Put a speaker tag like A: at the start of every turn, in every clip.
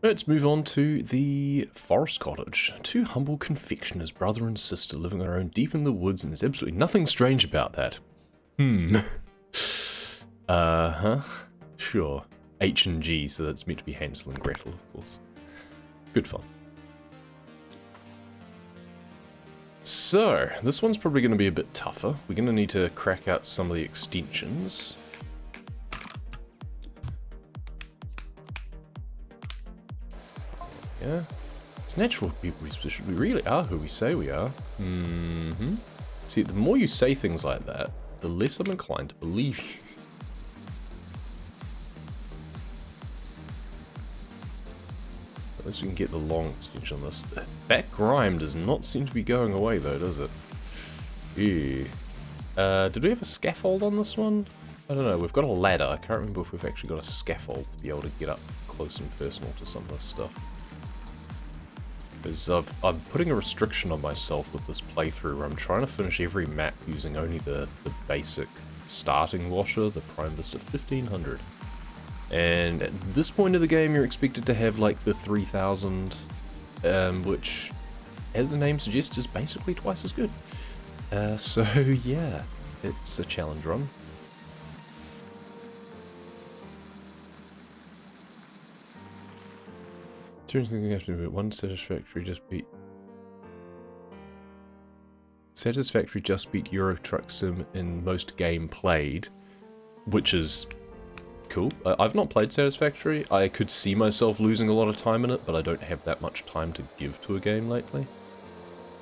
A: Let's move on to the forest cottage. Two humble confectioners, brother and sister, living on their own deep in the woods, and there's absolutely nothing strange about that. Sure. H and G, so that's meant to be Hansel and Gretel, of course. Good fun. So, this one's probably going to be a bit tougher. We're going to need to crack out some of the extensions. Yeah. It's natural for people to be suspicious. We really are who we say we are. See, the more you say things like that, the less I'm inclined to believe you. At least we can get the long extension on this. That grime does not seem to be going away though, does it? Ew. Did we have a scaffold on this one? I don't know, we've got a ladder. I can't remember if we've actually got a scaffold to be able to get up close and personal to some of this stuff. Because I'm putting a restriction on myself with this playthrough where I'm trying to finish every map using only the basic starting washer, the Prime Vista 1500. And at this point of the game you're expected to have like the 3000, which, as the name suggests, is basically twice as good. So yeah, it's a challenge run. Turns things have to be one satisfactory just beat. Satisfactory just beat Euro Truck Sim in most game played, which is cool. I've not played Satisfactory. I could see myself losing a lot of time in it, but I don't have that much time to give to a game lately.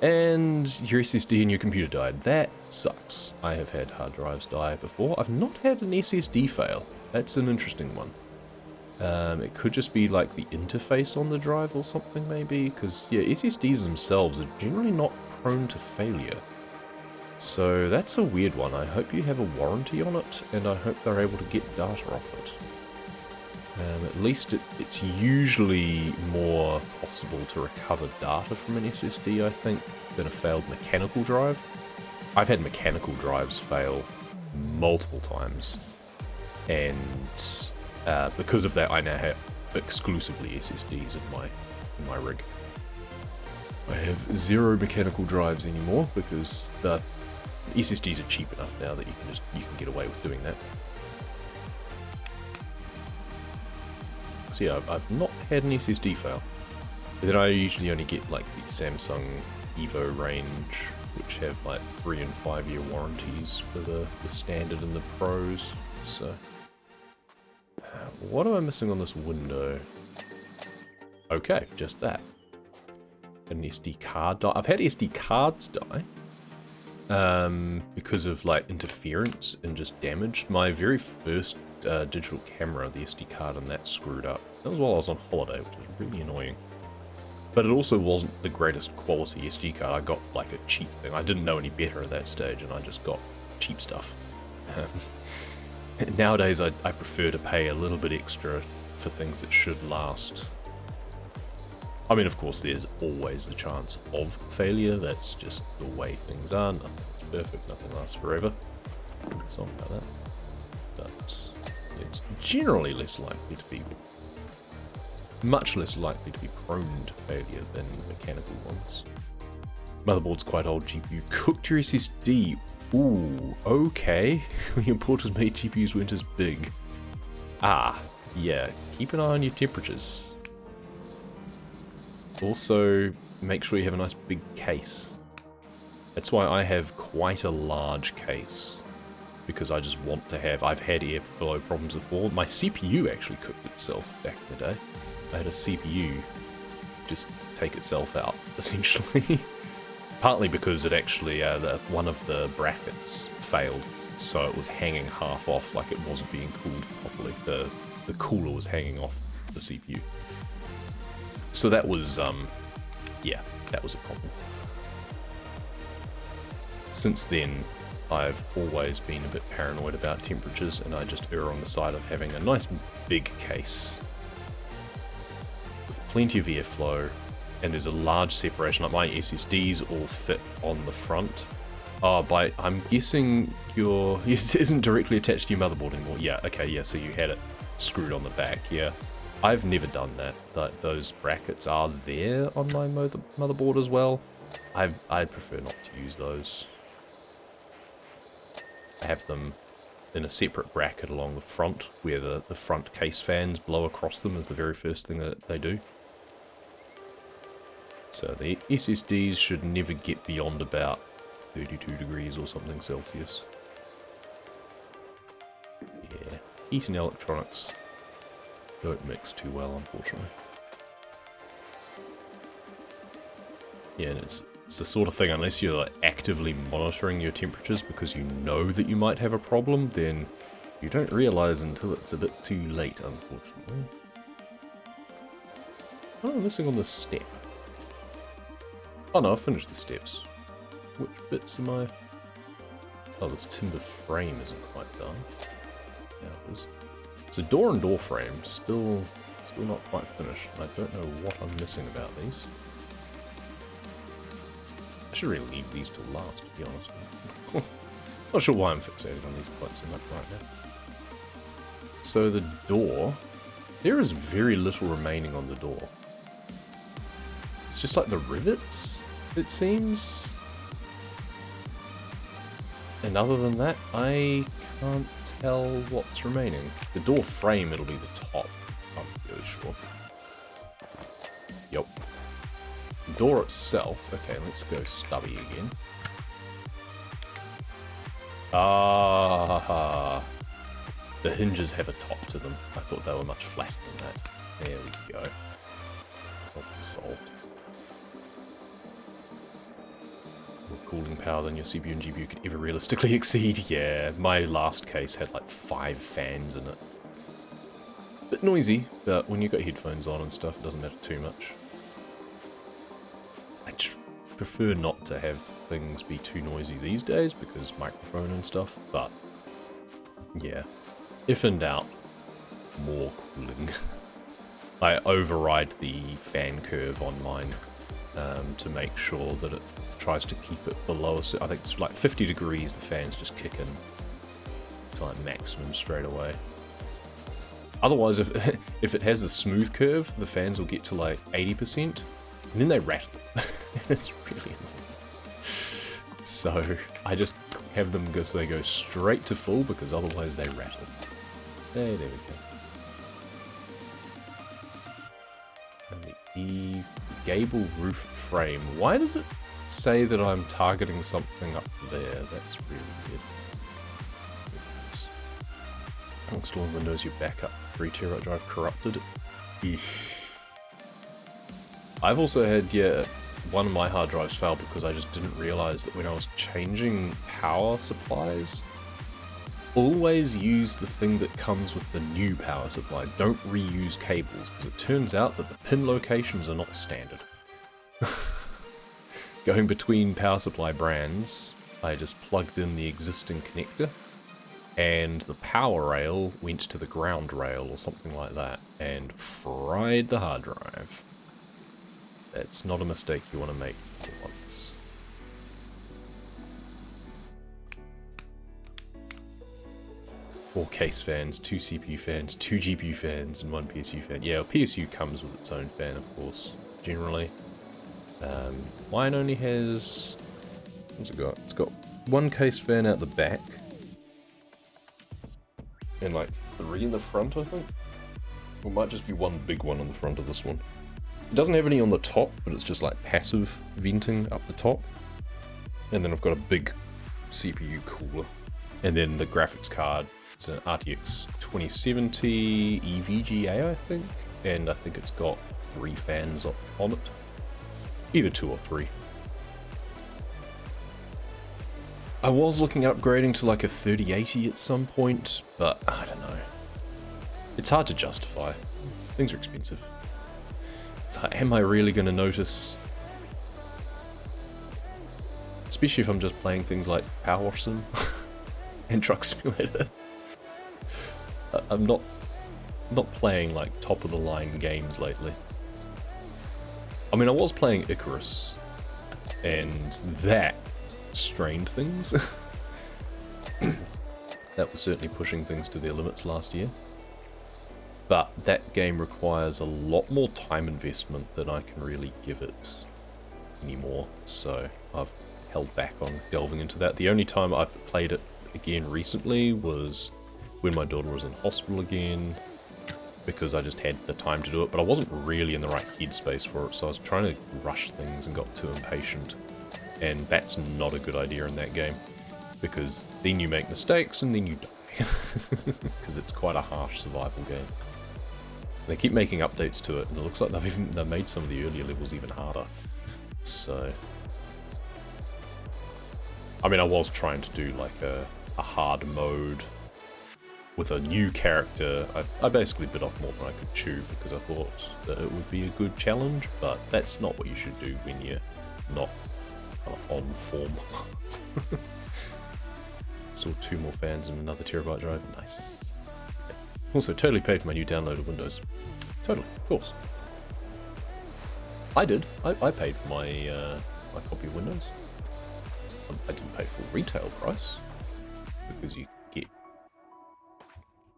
A: And your SSD in your computer died. That sucks. I have had hard drives die before. I've not had an SSD fail. That's an interesting one. It could just be like the interface on the drive or something maybe, because yeah, SSDs themselves are generally not prone to failure. So that's a weird one. I hope you have a warranty on it, and I hope they're able to get data off it. At least it's usually more possible to recover data from an SSD, I think, than a failed mechanical drive. I've had mechanical drives fail multiple times, and because of that, I now have exclusively SSDs in my rig. I have 0 mechanical drives anymore because the SSDs are cheap enough now that you can get away with doing that. So yeah, I've not had an SSD fail. But then I usually only get like the Samsung Evo range, which have like 3 and 5 year warranties for the standard and the pros. So what am I missing on this window? Okay, just that. An SD card die. I've had SD cards die because of like interference and just damage. My very first digital camera, the SD card on that screwed up. That was while I was on holiday, which was really annoying. But it also wasn't the greatest quality SD card. I got like a cheap thing. I didn't know any better at that stage, and I just got cheap stuff. Nowadays, I prefer to pay a little bit extra for things that should last. I mean, of course, there's always the chance of failure. That's just the way things are. Nothing's perfect. Nothing lasts forever. It's not about that. But it's generally less likely to be, much less likely to be prone to failure than mechanical ones. Motherboard's quite old. GPU cooked your SSD. Ooh, okay. Your importers made GPUs weren't as big. Ah, yeah. Keep an eye on your temperatures. Also, make sure you have a nice big case. That's why I have quite a large case. Because I just want to have... I've had airflow problems before. My CPU actually cooked itself back in the day. I had a CPU just take itself out, essentially. Partly because it actually, one of the brackets failed, so it was hanging half off, like it wasn't being cooled properly. The cooler was hanging off the CPU. So that was, yeah, that was a problem. Since then, I've always been a bit paranoid about temperatures, and I just err on the side of having a nice big case with plenty of airflow. And there's a large separation. Like my SSDs all fit on the front. Oh, I'm guessing it isn't directly attached to your motherboard anymore. Yeah, okay, yeah, so you had it screwed on the back, yeah. I've never done that. Those brackets are there on my motherboard as well. I prefer not to use those. I have them in a separate bracket along the front, where the front case fans blow across them is the very first thing that they do. So the SSDs should never get beyond about 32 degrees or something Celsius. Yeah, heat and electronics don't mix too well, unfortunately. Yeah, and it's the sort of thing, unless you're like actively monitoring your temperatures because you know that you might have a problem, then you don't realize until it's a bit too late, unfortunately. Oh, I'm missing on the step. Oh no, I've finished the steps. Which bits am I... Oh, this timber frame isn't quite done. Yeah, it is. So door and door frame, still not quite finished. I don't know what I'm missing about these. I should really leave these till last, to be honest with you. Not sure why I'm fixated on these quite so much right now. So the door, there is very little remaining on the door. It's just like the rivets, it seems. And other than that, I can't tell what's remaining. The door frame, it'll be the top, I'm really sure. Yep. The door itself, okay, let's go stubby again. Ah, the hinges have a top to them. I thought they were much flatter than that. There we go. Problem solved. More cooling power than your CPU and GPU could ever realistically exceed. Yeah, my last case had like 5 fans in it. Bit noisy, but when you've got headphones on and stuff, it doesn't matter too much. I prefer not to have things be too noisy these days because microphone and stuff, but yeah, if in doubt, more cooling. I override the fan curve on mine to make sure that it tries to keep it below, so I think it's like 50 degrees, the fans just kick in to like maximum straight away. Otherwise, if it has a smooth curve, the fans will get to like 80%, and then they rattle. It's really annoying. So I just have them go so they go straight to full, because otherwise they rattle. There we go. And the gable roof frame. Why does it say that I'm targeting something up there? That's really weird. Installing Windows, your backup 3TB drive corrupted. Eesh. I've also had, yeah, one of my hard drives fail because I just didn't realize that when I was changing power supplies, always use the thing that comes with the new power supply. Don't reuse cables, because it turns out that the pin locations are not standard. Going between power supply brands, I just plugged in the existing connector, and the power rail went to the ground rail or something like that, and fried the hard drive. That's not a mistake you want to make once. Four case fans, 2 CPU fans, 2 GPU fans, and 1 PSU fan. Yeah, PSU comes with its own fan, of course, generally. Mine only has... what's it got? It's got 1 case fan out the back. And like 3 in the front, I think? Or it might just be 1 big one on the front of this one. It doesn't have any on the top, but it's just like passive venting up the top. And then I've got a big CPU cooler. And then the graphics card, it's an RTX 2070 EVGA, I think. And I think it's got 3 fans on it. Either 2 or 3. I was looking at upgrading to like a 3080 at some point, but I don't know. It's hard to justify. Things are expensive. So am I really going to notice? Especially if I'm just playing things like PowerWash Sim and Truck Simulator. I'm not playing like top of the line games lately. I mean, I was playing Icarus, and that strained things. That was certainly pushing things to their limits last year. but that game requires a lot more time investment than I can really give it anymore, so I've held back on delving into that. The only time I've played it again recently was when my daughter was in hospital again, because I just had the time to do it, but I wasn't really in the right headspace for it, so I was trying to rush things and got too impatient. And that's not a good idea in that game, because then you make mistakes and then you die. Because it's quite a harsh survival game. They keep making updates to it, and it looks like they've made some of the earlier levels even harder. So, I mean, I was trying to do like a hard mode with a new character. I basically bit off more than I could chew because I thought that it would be a good challenge, but that's not what you should do when you're not on form. Saw 2 more fans and another terabyte drive. Nice. Also, totally paid for my new downloaded Windows. Totally, of course. I did. I paid for my my copy of Windows. I didn't pay full retail price because you get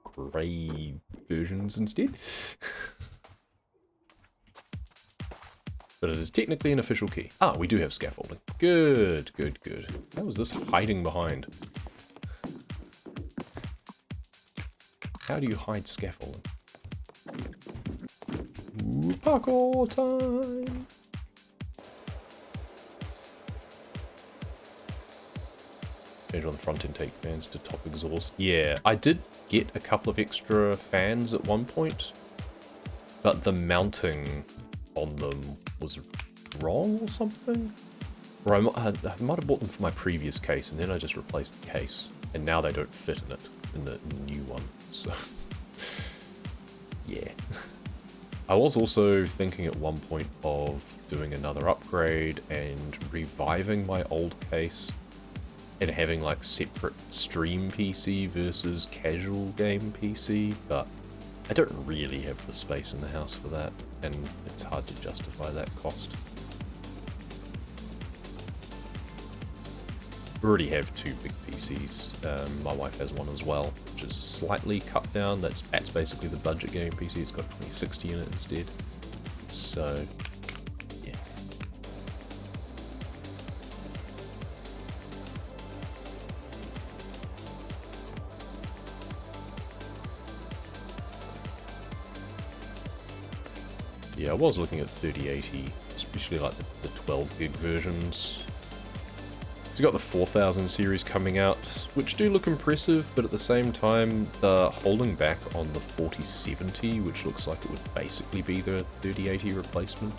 A: grey versions instead. But it is technically an official key. Ah, we do have scaffolding. Good, good, good. What was this hiding behind? How do you hide scaffolding? Ooh, parkour time! Change on the front intake fans to top exhaust. Yeah, I did get a couple of extra fans at one point, but the mounting on them was wrong or something. Or I might have bought them for my previous case, and then I just replaced the case, and now they don't fit in it, in the new one, so yeah. I was also thinking at one point of doing another upgrade and reviving my old case and having like separate stream PC versus casual game PC, but I don't really have the space in the house for that, and it's hard to justify that cost. We already have 2 big PCs. My wife has one as well, which is slightly cut down. That's basically the budget game PC. It's got 2060 in it instead. So, yeah. Yeah, I was looking at 3080, especially like the 12 gig versions. You've got the 4000 series coming out, which do look impressive, but at the same time, they're holding back on the 4070, which looks like it would basically be the 3080 replacement.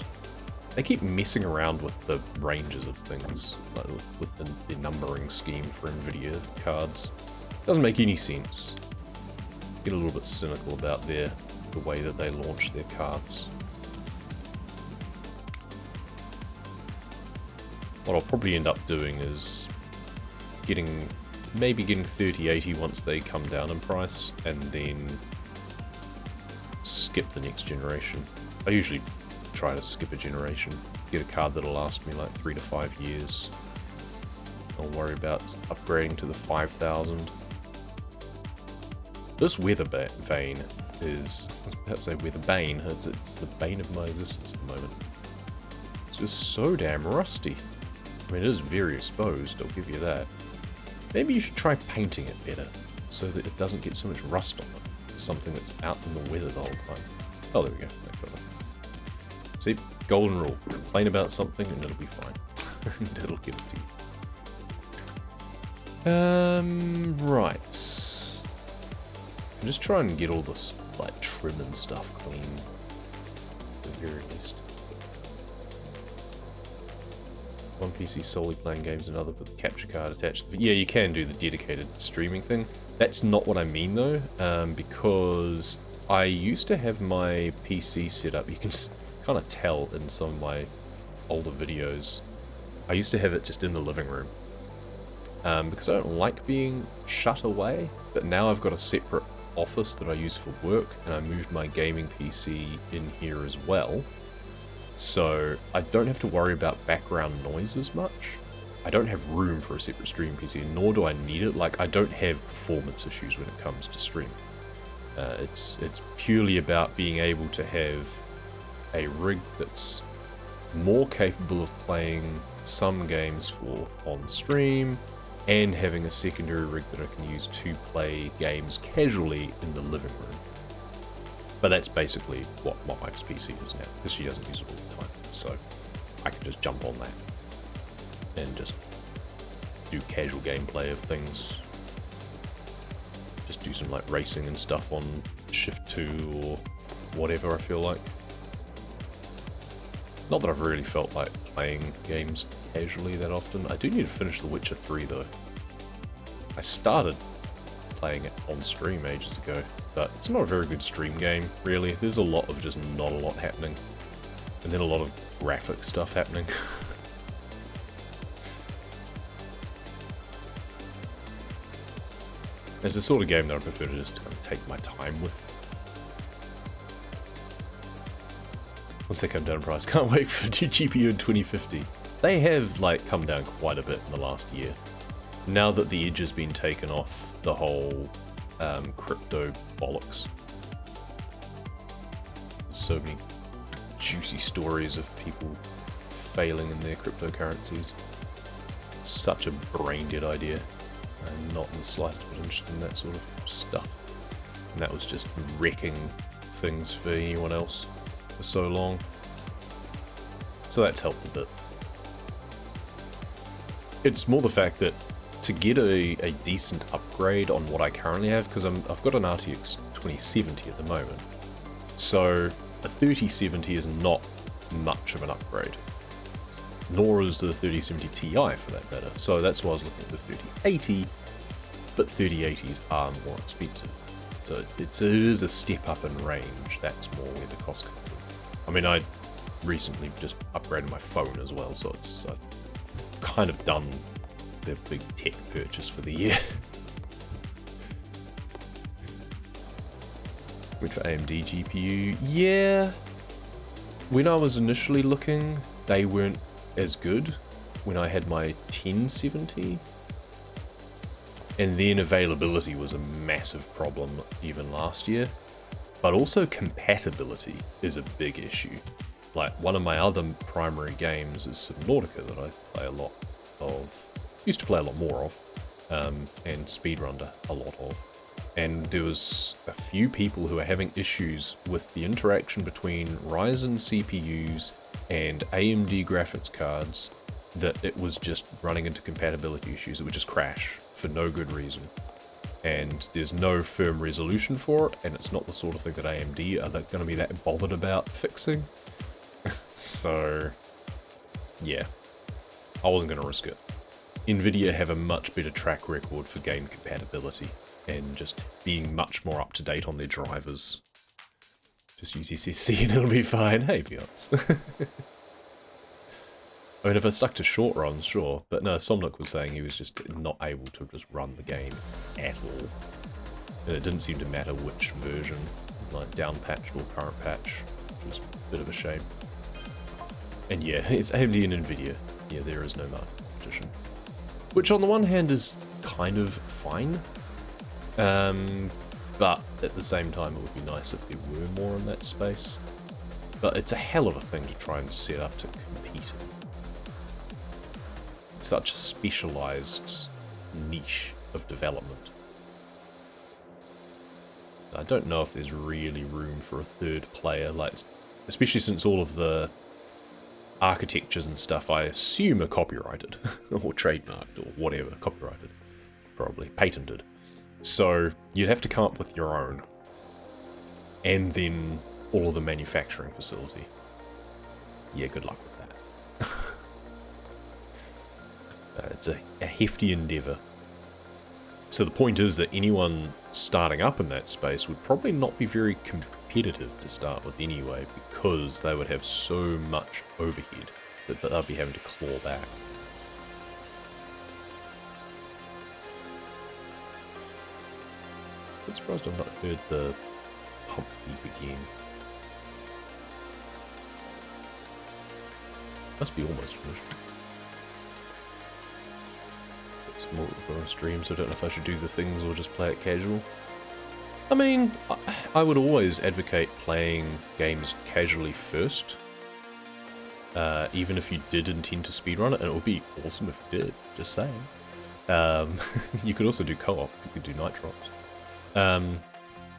A: They keep messing around with the ranges of things, like with the numbering scheme for NVIDIA cards. Doesn't make any sense. Get a little bit cynical about the way that they launch their cards. What I'll probably end up doing is maybe getting 3080 once they come down in price, and then skip the next generation. I usually try to skip a generation, get a card that'll last me like 3 to 5 years. I'll worry about upgrading to the 5000. This weather vane is, I was about to say weather bane, it's the bane of my existence at the moment. It's just so damn rusty. I mean, it is very exposed, I'll give you that. Maybe you should try painting it better, so that it doesn't get so much rust on it. Something that's out in the weather the whole time. Oh, there we go. See, golden rule. Complain about something and it'll be fine. And it'll give it to you. Right. I'm just trying to get all this, like, trim and stuff clean. At the very least. One PC solely playing games, another with the capture card attached. Yeah, you can do the dedicated streaming thing. That's not what I mean though, because I used to have my PC set up. You can kind of tell in some of my older videos. I used to have it just in the living room, because I don't like being shut away. But now I've got a separate office that I use for work, and I moved my gaming PC in here as well. So I don't have to worry about background noise as much. I don't have room for a separate stream PC, nor do I need it. Like, I don't have performance issues when it comes to stream. It's purely about being able to have a rig that's more capable of playing some games for on stream, and having a secondary rig that I can use to play games casually in the living room. But that's basically what Mike's PC is now, because she doesn't use it all the time. So I can just jump on that and just do casual gameplay of things. Just do some like racing and stuff on Shift 2 or whatever I feel like. Not that I've really felt like playing games casually that often. I do need to finish The Witcher 3 though. I started playing it on stream ages ago, but it's not a very good stream game, really. There's a lot of just not a lot happening. And then a lot of graphic stuff happening. It's the sort of game that I prefer to just kind of take my time with. Once they come down in price, can't wait for new GPU in 2050. They have like come down quite a bit in the last year. Now that the edge has been taken off the whole crypto bollocks. So many juicy stories of people failing in their cryptocurrencies. Such a brain-dead idea. I'm not in the slightest bit interested in that sort of stuff. And that was just wrecking things for anyone else for so long. So that's helped a bit. It's more the fact that to get a decent upgrade on what I currently have, because I've got an RTX 2070 at the moment, so a 3070 is not much of an upgrade, nor is the 3070 Ti for that matter. So that's why I was looking at the 3080, but 3080s are more expensive. So it is a step up in range. That's more where the cost comes in. I mean, I recently just upgraded my phone as well, so it's kind of done the big tech purchase for the year. Went for AMD GPU. Yeah. When I was initially looking, they weren't as good when I had my 1070. And then availability was a massive problem even last year. But also compatibility is a big issue. Like, one of my other primary games is Subnautica that I play a lot of. Used to play a lot more of, and speedrunner a lot of. And there was a few people who were having issues with the interaction between Ryzen CPUs and AMD graphics cards, that it was just running into compatibility issues. It would just crash for no good reason. And there's no firm resolution for it, and it's not the sort of thing that AMD are going to be that bothered about fixing. So, yeah, I wasn't going to risk it. Nvidia have a much better track record for game compatibility, and just being much more up to date on their drivers. Just use SSC and it'll be fine. Hey, Beyonce. I mean, if I stuck to short runs, sure. But no, Somnic was saying he was just not able to just run the game at all. And it didn't seem to matter which version, like down patched or current patch, which was a bit of a shame. And yeah, it's AMD and Nvidia. Yeah, there is no competition. Which on the one hand is kind of fine. But at the same time it would be nice if there were more in that space. But it's a hell of a thing to try and set up to compete in. It's such a specialized niche of development. I don't know if there's really room for a third player, like, especially since all of the architectures and stuff I assume are copyrighted or trademarked or whatever. Copyrighted, probably patented. So you'd have to come up with your own, and then all of the manufacturing facility. Yeah, good luck with that. It's a hefty endeavor. So the point is that anyone starting up in that space would probably not be very competitive to start with anyway, because they would have so much overhead that they'll be having to claw back. I'm surprised I've not heard the pump beep again. Must be almost finished. It's more on stream, so I don't know if I should do the things or just play it casual. I mean, I would always advocate playing games casually first. Even if you did intend to speedrun it, and it would be awesome if you did, just saying. You could also do co-op, you could do night drops.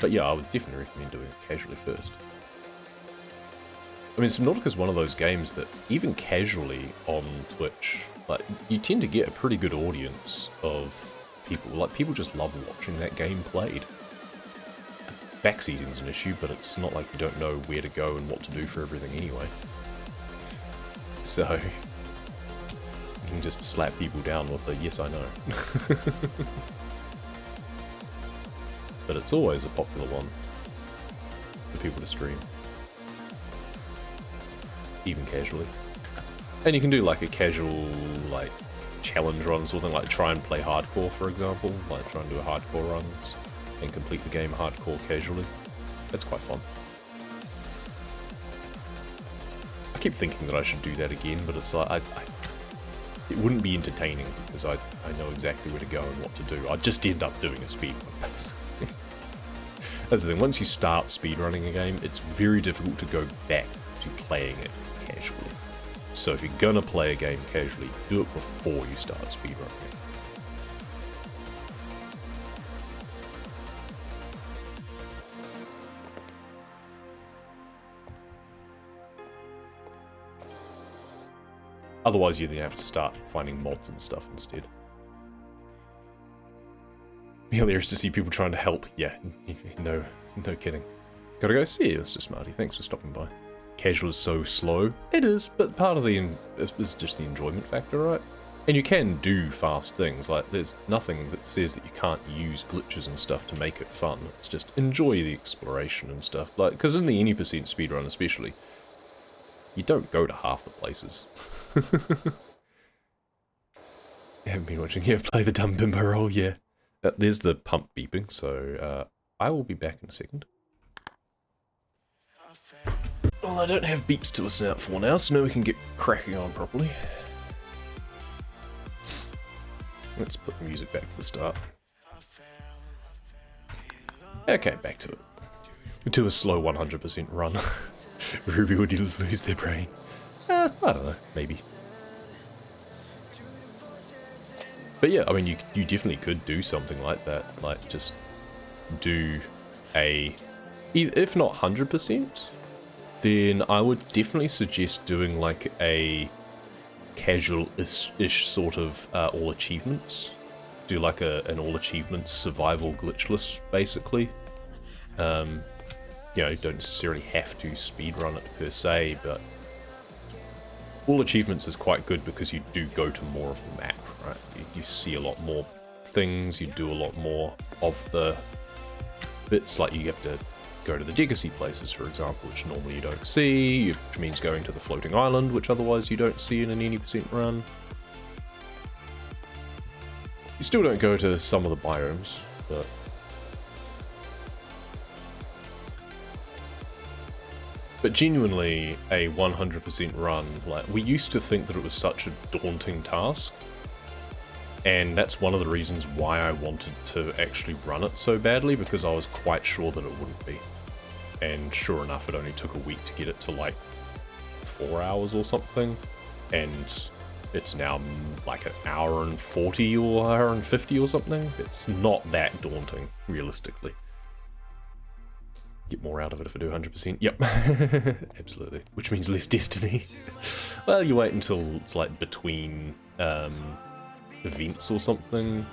A: But yeah, I would definitely recommend doing it casually first. I mean, Subnautica is one of those games that, even casually on Twitch, like, you tend to get a pretty good audience of people. Like, people just love watching that game played. Backseating's an issue, but it's not like you don't know where to go and what to do for everything anyway. So, you can just slap people down with a, yes, I know. But it's always a popular one for people to stream. Even casually. And you can do like a casual, like, challenge run, something like try and play hardcore, for example. Like, try and do a hardcore runs and complete the game hardcore casually. That's quite fun. I keep thinking that I should do that again, but it's like, it wouldn't be entertaining because I know exactly where to go and what to do. I'd just end up doing a speedrun, basically. That's the thing, once you start speedrunning a game, it's very difficult to go back to playing it casually. So if you're gonna play a game casually, do it before you start speedrunning. Otherwise, you then have to start finding mods and stuff instead. Hilarious to see people trying to help. Yeah, no kidding. Gotta go see you, Mr. Smarty. Thanks for stopping by. Casual is so slow. It is, but part of the is just the enjoyment factor, right? And you can do fast things. Like, there's nothing that says that you can't use glitches and stuff to make it fun. It's just enjoy the exploration and stuff. Like, because in the any percent speedrun especially, you don't go to half the places. You haven't been watching here play the dumb bimbo role, yeah. There's the pump beeping, so I will be back in a second. Well, I don't have beeps to listen out for now, so now we can get cracking on properly. Let's put the music back to the start. Okay, back to it. To a slow 100% run. Ruby would lose their brain. I don't know, maybe. But yeah, I mean, you definitely could do something like that. Like, just do a... If not 100%, then I would definitely suggest doing like a casual-ish sort of all achievements. Do like an all achievements survival glitchless, basically. You know, you don't necessarily have to speedrun it per se, but all achievements is quite good because you do go to more of the map, right? You see a lot more things, you do a lot more of the bits, like you have to go to the Legacy places, for example, which normally you don't see, which means going to the floating island, which otherwise you don't see in an 80% run. You still don't go to some of the biomes, but genuinely a 100% run, like, we used to think that it was such a daunting task, and that's one of the reasons why I wanted to actually run it so badly, because I was quite sure that it wouldn't be. And sure enough, it only took a week to get it to like 4 hours or something, and it's now like an hour and 40 or hour and 50 or something. It's not that daunting, realistically. Get more out of it if I do 100%. Yep. Absolutely. Which means less Destiny. Well, you wait until it's like between events or something.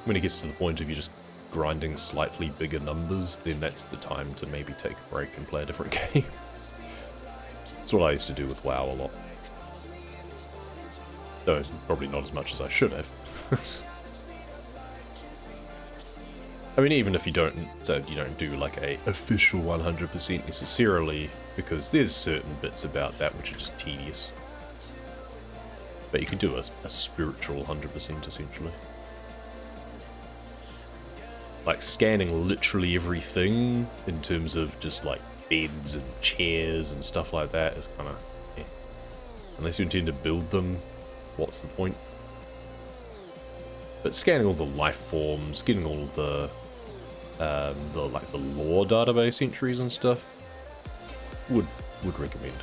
A: When it gets to the point of you just grinding slightly bigger numbers, then that's the time to maybe take a break and play a different game. That's what I used to do with WoW a lot. Though probably not as much as I should have. I mean, even if you don't do like a official 100% necessarily, because there's certain bits about that which are just tedious. But you can do a spiritual 100% essentially. Like scanning literally everything in terms of just like beds and chairs and stuff like that is kind of, eh. Unless you intend to build them, what's the point? But scanning all the life forms, getting all the lore database entries and stuff, would recommend.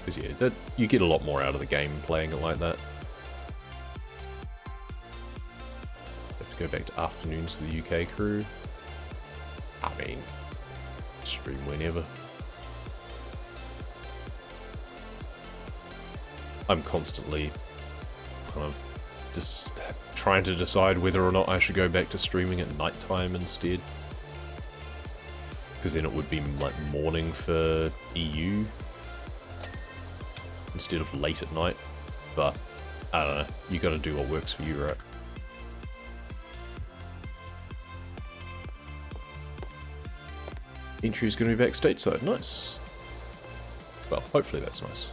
A: Because yeah, that you get a lot more out of the game playing it like that. Have to go back to afternoons for the UK crew. I mean, stream whenever. I'm constantly kind of just trying to decide whether or not I should go back to streaming at nighttime instead. Because then it would be like morning for EU instead of late at night. But I don't know, you gotta do what works for you, right? Entry's gonna be back stateside, nice. Well, hopefully that's nice.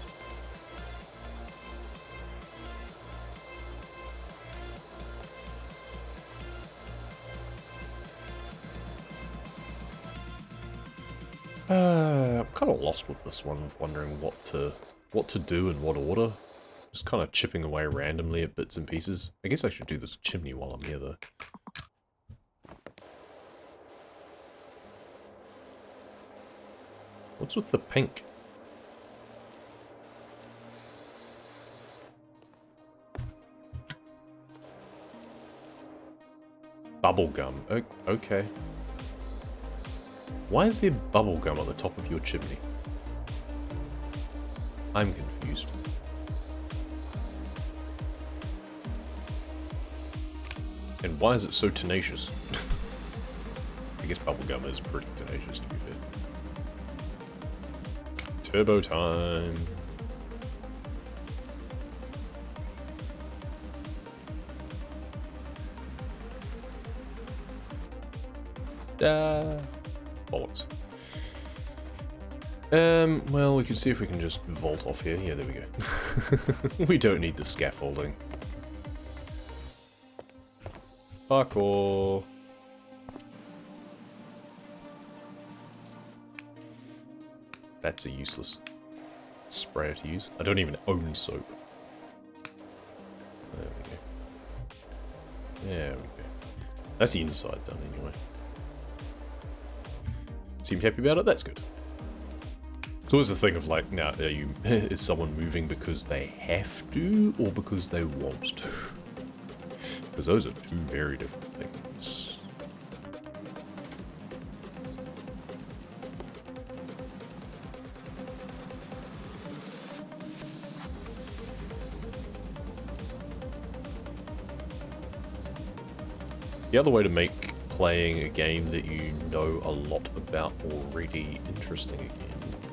A: I'm kind of lost with this one, of wondering what to do in what order. Just kind of chipping away randomly at bits and pieces. I guess I should do this chimney while I'm here, though. What's with the pink? Bubblegum. Okay. Why is there bubblegum on the top of your chimney? I'm confused. And why is it so tenacious? I guess bubblegum is pretty tenacious, to be fair. Turbo time. Bollocks. Well, we can see if we can just vault off here. Yeah, there we go. We don't need the scaffolding. Parkour. That's a useless sprayer to use. I don't even own soap. There we go. There we go. That's the inside done anyway. Seem happy about it? That's good. It's always the thing of like, now, is someone moving because they have to or because they want to? Because those are two very different things. The other way to make playing a game that you know a lot about already interesting again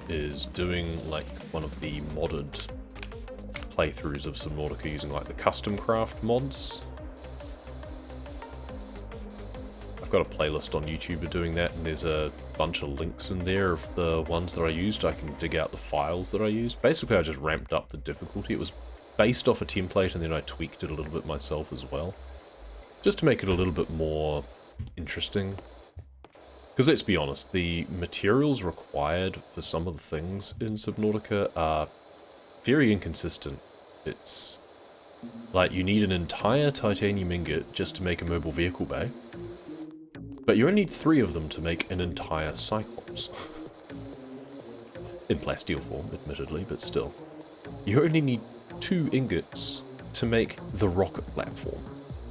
A: is doing like one of the modded playthroughs of Subnautica using like the custom craft mods. I've got a playlist on YouTube of doing that, and there's a bunch of links in there of the ones that I used. I can dig out the files that I used. Basically, I just ramped up the difficulty. It was based off a template, and then I tweaked it a little bit myself as well, just to make it a little bit more interesting. Because let's be honest, the materials required for some of the things in Subnautica are very inconsistent. It's like you need an entire titanium ingot just to make a mobile vehicle bay, but you only need 3 of them to make an entire Cyclops. In plasteel form, admittedly, but still. You only need 2 ingots to make the rocket platform,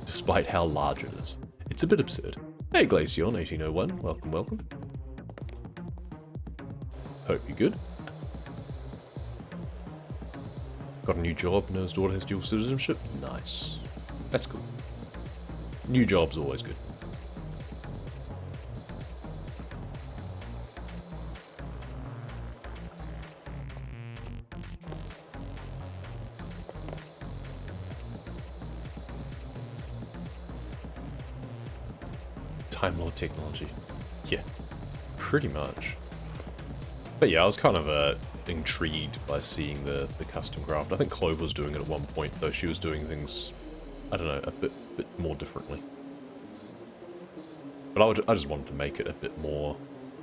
A: despite how large it is. It's a bit absurd. Hey Glaceon 1801, welcome, welcome. Hope you're good. Got a new job, and his daughter has dual citizenship. Nice. That's cool. New job's always good. Time Lord technology. Yeah, pretty much. But yeah, I was kind of intrigued by seeing the custom craft. I think Clove was doing it at one point, though she was doing things, I don't know, a bit more differently. But I just wanted to make it a bit more,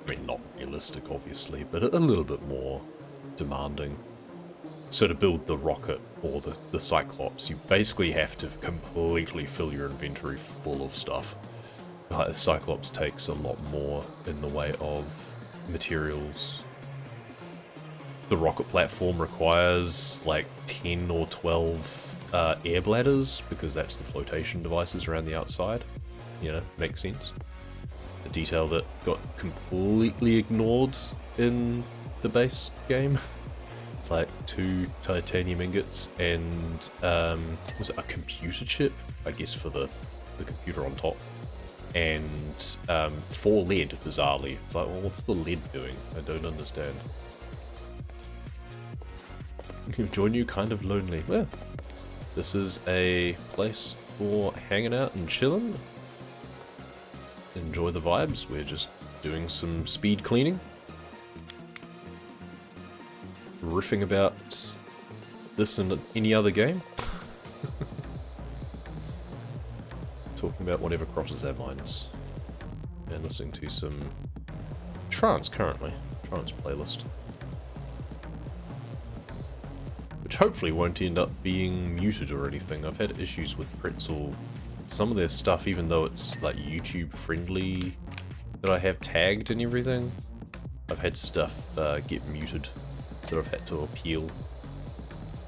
A: I mean, not realistic, obviously, but a little bit more demanding. So to build the rocket or the Cyclops, you basically have to completely fill your inventory full of stuff. The Cyclops takes a lot more in the way of materials. The rocket platform requires like 10 or 12 air bladders, because that's the flotation devices around the outside. You know, makes sense. A detail that got completely ignored in the base game. It's like 2 titanium ingots and was it a computer chip? I guess for the computer on top. And 4 lead, bizarrely. It's like, well, what's the lead doing? I don't understand. Join you kind of lonely. Well, this is a place for hanging out and chilling. Enjoy the vibes. We're just doing some speed cleaning. Riffing about this and any other game. Talking about whatever crosses our minds. And listening to some Trance currently. Trance playlist. Which hopefully won't end up being muted or anything. I've had issues with Pretzel. Some of their stuff, even though it's like YouTube friendly, that I have tagged and everything, I've had stuff get muted that I've had to appeal.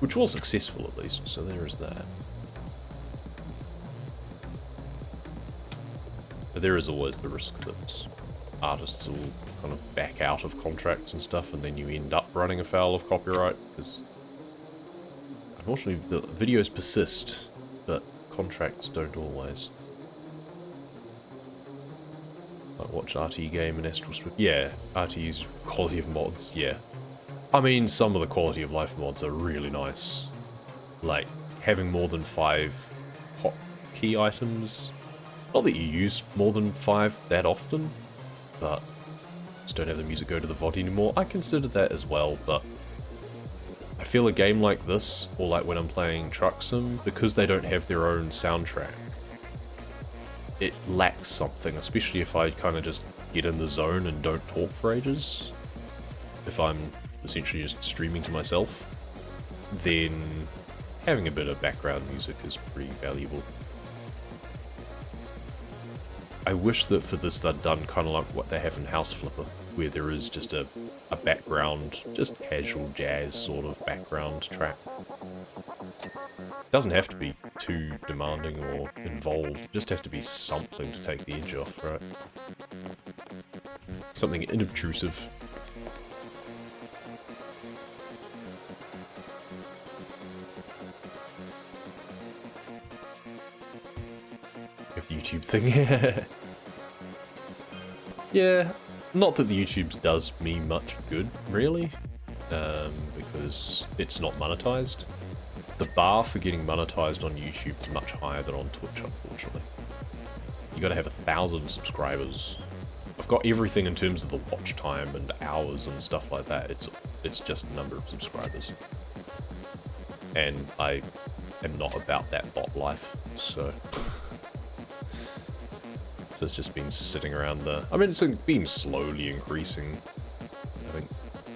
A: Which was successful at least, so there is that. But there is always the risk that artists will kind of back out of contracts and stuff, and then you end up running afoul of copyright, because unfortunately the videos persist, but contracts don't always. Like watch RT game and Astral Strip. Yeah, RT's quality of mods, yeah. I mean, some of the quality of life mods are really nice. Like, having more than 5 hot key items. Not that you use more than 5 that often, but just don't have the music go to the VOD anymore. I consider that as well, but I feel a game like this, or like when I'm playing Truck Sim, because they don't have their own soundtrack, it lacks something, especially if I kind of just get in the zone and don't talk for ages. If I'm essentially just streaming to myself, then having a bit of background music is pretty valuable. I wish that for this they'd done kind of like what they have in House Flipper, where there is just a background, just casual jazz sort of background track. It doesn't have to be too demanding or involved, it just has to be something to take the edge off, right? Something inobtrusive. YouTube thing. Yeah, not that the YouTube does me much good, really, because it's not monetized. The bar for getting monetized on YouTube is much higher than on Twitch, unfortunately. You gotta have 1,000 subscribers. I've got everything in terms of the watch time and hours and stuff like that. It's just the number of subscribers. And I am not about that bot life, so... So it's just been sitting around the... I mean, it's been slowly increasing. I think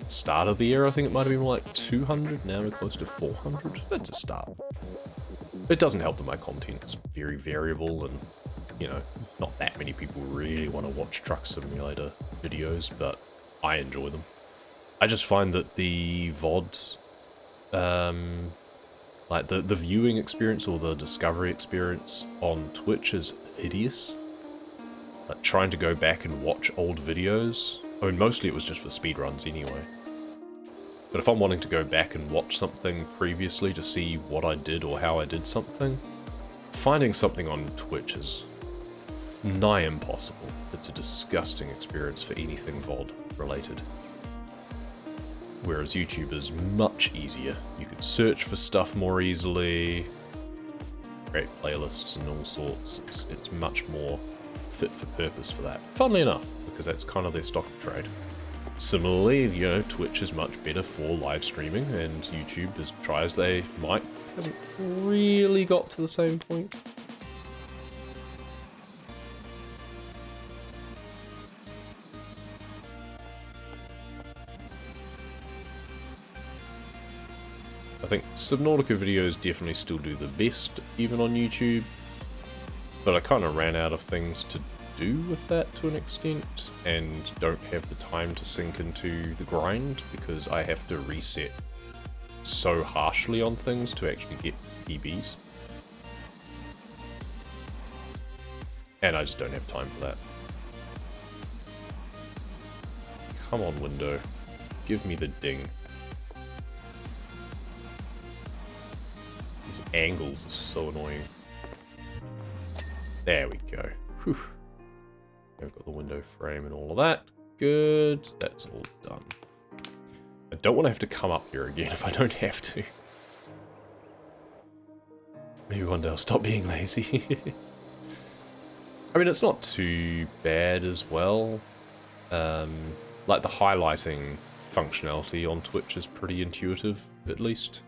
A: start of the year, I think it might have been more like 200, now we're close to 400. That's a start. It doesn't help that my content's very variable and, you know, not that many people really want to watch Truck Simulator videos, but I enjoy them. I just find that the VOD, like the viewing experience or the discovery experience on Twitch is hideous. Like trying to go back and watch old videos. I mean, mostly it was just for speedruns anyway. But if I'm wanting to go back and watch something previously to see what I did or how I did something, finding something on Twitch is nigh impossible. It's a disgusting experience for anything VOD related. Whereas YouTube is much easier. You can search for stuff more easily, create playlists and all sorts. It's much more fit for purpose for that. Funnily enough, because that's kind of their stock of trade. Similarly, you know, Twitch is much better for live streaming, and YouTube, as try as they might, hasn't really got to the same point. I think Subnautica videos definitely still do the best, even on YouTube. But I kind of ran out of things to do with that to an extent, and don't have the time to sink into the grind, because I have to reset so harshly on things to actually get PBs. And I just don't have time for that. Come on, window. Give me the ding. These angles are so annoying. There we go. Whew. I've got the window frame and all of that. Good. That's all done. I don't want to have to come up here again if I don't have to. Maybe one day I'll stop being lazy. I mean, it's not too bad as well. Like, the highlighting functionality on Twitch is pretty intuitive, at least.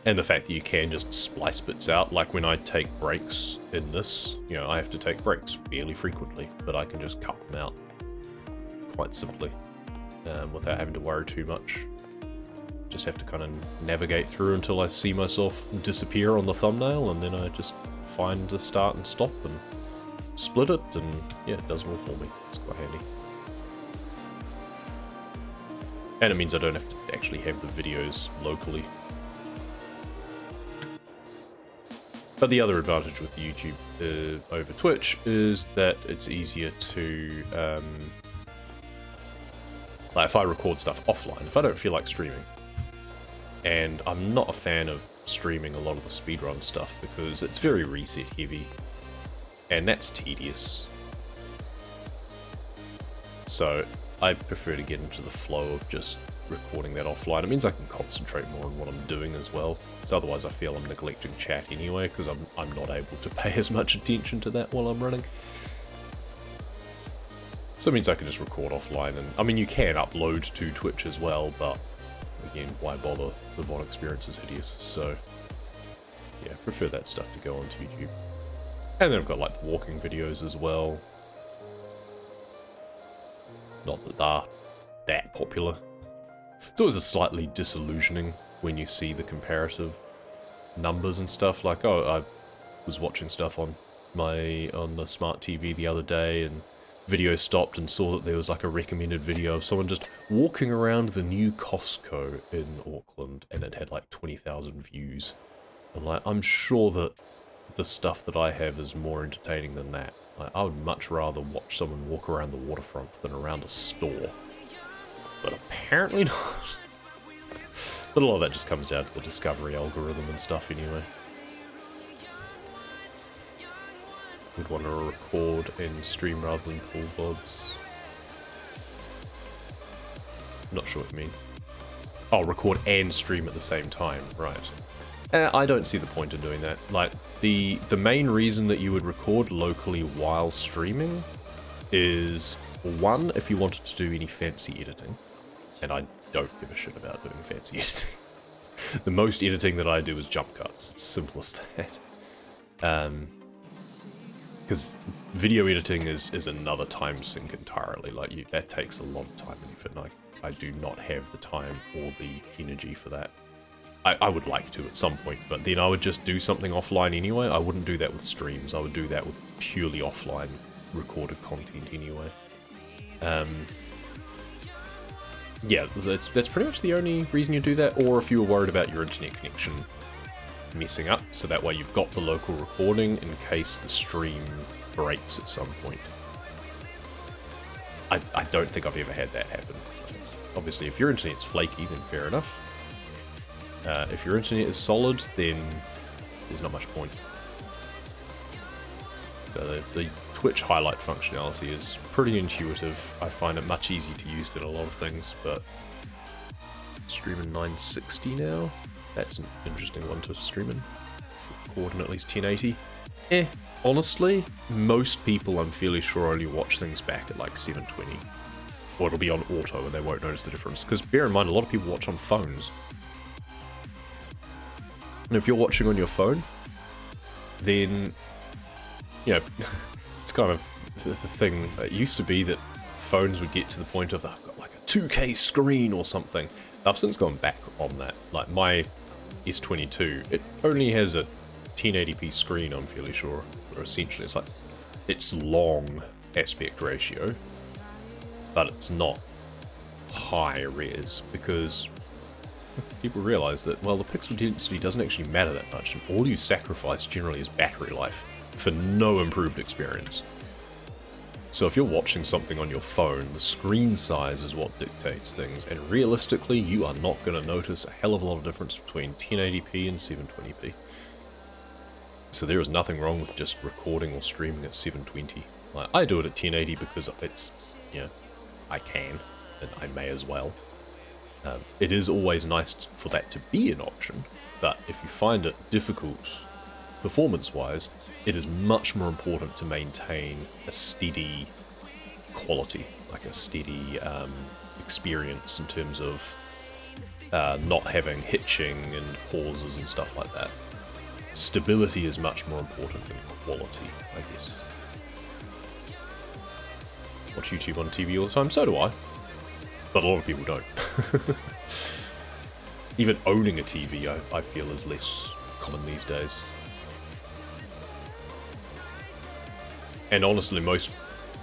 A: And the fact that you can just splice bits out, like when I take breaks in this, you know, I have to take breaks fairly frequently, but I can just cut them out quite simply, without having to worry too much. Just have to kind of navigate through until I see myself disappear on the thumbnail, and then I just find the start and stop and split it, and yeah, it does it all for me. It's quite handy. And it means I don't have to actually have the videos locally. But the other advantage with YouTube over Twitch is that it's easier to, like, if I record stuff offline, if I don't feel like streaming, and I'm not a fan of streaming a lot of the speedrun stuff because it's very reset heavy, and that's tedious. So I prefer to get into the flow of just recording that offline. It means I can concentrate more on what I'm doing as well. So otherwise I feel I'm neglecting chat anyway, because I'm not able to pay as much attention to that while I'm running. So it means I can just record offline, and I mean, you can upload to Twitch as well, but again, why bother? The VOD experience is hideous, so yeah, prefer that stuff to go onto YouTube. And then I've got like the walking videos as well. Not that they're that popular. It's always a slightly disillusioning when you see the comparative numbers and stuff. Like, oh, I was watching stuff on the smart TV the other day, and video stopped and saw that there was like a recommended video of someone just walking around the new Costco in Auckland, and it had like 20,000 views. I'm like, I'm sure that the stuff that I have is more entertaining than that. Like, I would much rather watch someone walk around the waterfront than around a store. But apparently not. But a lot of that just comes down to the discovery algorithm and stuff anyway. Would want to record and stream rather than pull VODs. Not sure what you mean. Oh, record and stream at the same time, right. I don't see the point in doing that. Like, the main reason that you would record locally while streaming is, one, if you wanted to do any fancy editing. And I don't give a shit about doing fancy editing. The most editing that I do is jump cuts. Simple as that. Because video editing is another time sink entirely. Like, that takes a lot of time and effort, and I do not have the time or the energy for that. I would like to at some point, but then I would just do something offline anyway. I wouldn't do that with streams. I would do that with purely offline recorded content anyway. Yeah, that's pretty much the only reason you do that, or if you were worried about your internet connection messing up, so that way you've got the local recording in case the stream breaks at some point. I don't think I've ever had that happen. Obviously, if your internet's flaky, then fair enough. If your internet is solid, then there's not much point. So the Twitch highlight functionality is pretty intuitive. I find it much easier to use than a lot of things, but streaming 960 now. That's an interesting one to stream in. Record in at least 1080. Honestly, most people, I'm fairly sure, only watch things back at like 720. Or it'll be on auto and they won't notice the difference. Because bear in mind, a lot of people watch on phones. And if you're watching on your phone, then, you know, it's kind of the thing. It used to be that phones would get to the point of, I've got like a 2K screen or something. I've since gone back on that. Like my S22, it only has a 1080p screen, I'm fairly sure. Or essentially it's like, it's long aspect ratio, but it's not high res, because people realize that, well, the pixel density doesn't actually matter that much, and all you sacrifice generally is battery life for no improved experience. So if you're watching something on your phone, the screen size is what dictates things, and realistically, you are not going to notice a hell of a lot of difference between 1080p and 720p. So there is nothing wrong with just recording or streaming at 720. Like, I do it at 1080 because it's, you know, I can, and I may as well. It is always nice for that to be an option, but if you find it difficult performance-wise, it is much more important to maintain a steady quality, like a steady experience in terms of not having hitching and pauses and stuff like that. Stability is much more important than quality, I guess. Watch YouTube on TV all the time, so do I. But a lot of people don't. Even owning a TV, I feel, is less common these days. And honestly, most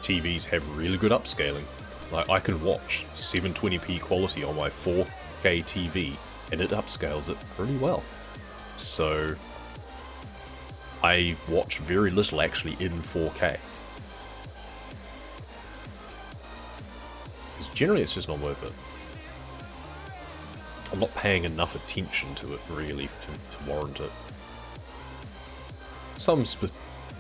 A: TVs have really good upscaling. Like, I can watch 720p quality on my 4K TV, and it upscales it pretty well. So, I watch very little actually in 4K. Because generally it's just not worth it. I'm not paying enough attention to it, really, to warrant it. Some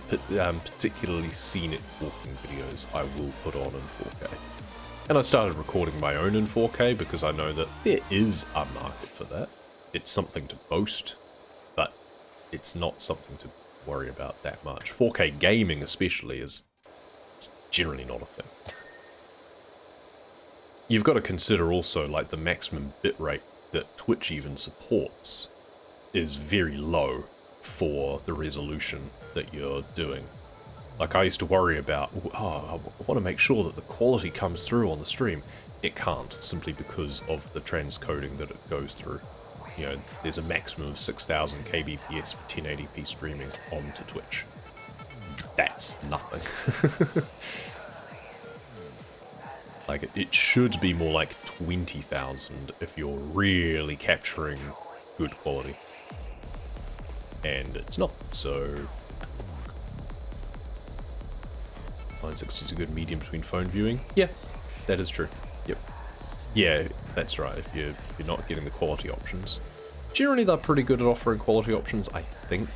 A: particularly scenic walking videos I will put on in 4K. And I started recording my own in 4K because I know that there is a market for that. It's something to boast, but it's not something to worry about that much. 4K gaming especially is generally not a thing. You've got to consider also, like, the maximum bitrate that Twitch even supports is very low for the resolution that you're doing. Like, I used to worry about, oh, I want to make sure that the quality comes through on the stream. It can't, simply because of the transcoding that it goes through. You know, there's a maximum of 6000 kbps for 1080p streaming onto Twitch. That's nothing. Like, it should be more like 20,000 if you're really capturing good quality. And it's not, so 960 is a good medium between phone viewing. Yeah, that is true. Yep. Yeah, that's right, if you're not getting the quality options. Generally, they're pretty good at offering quality options, I think.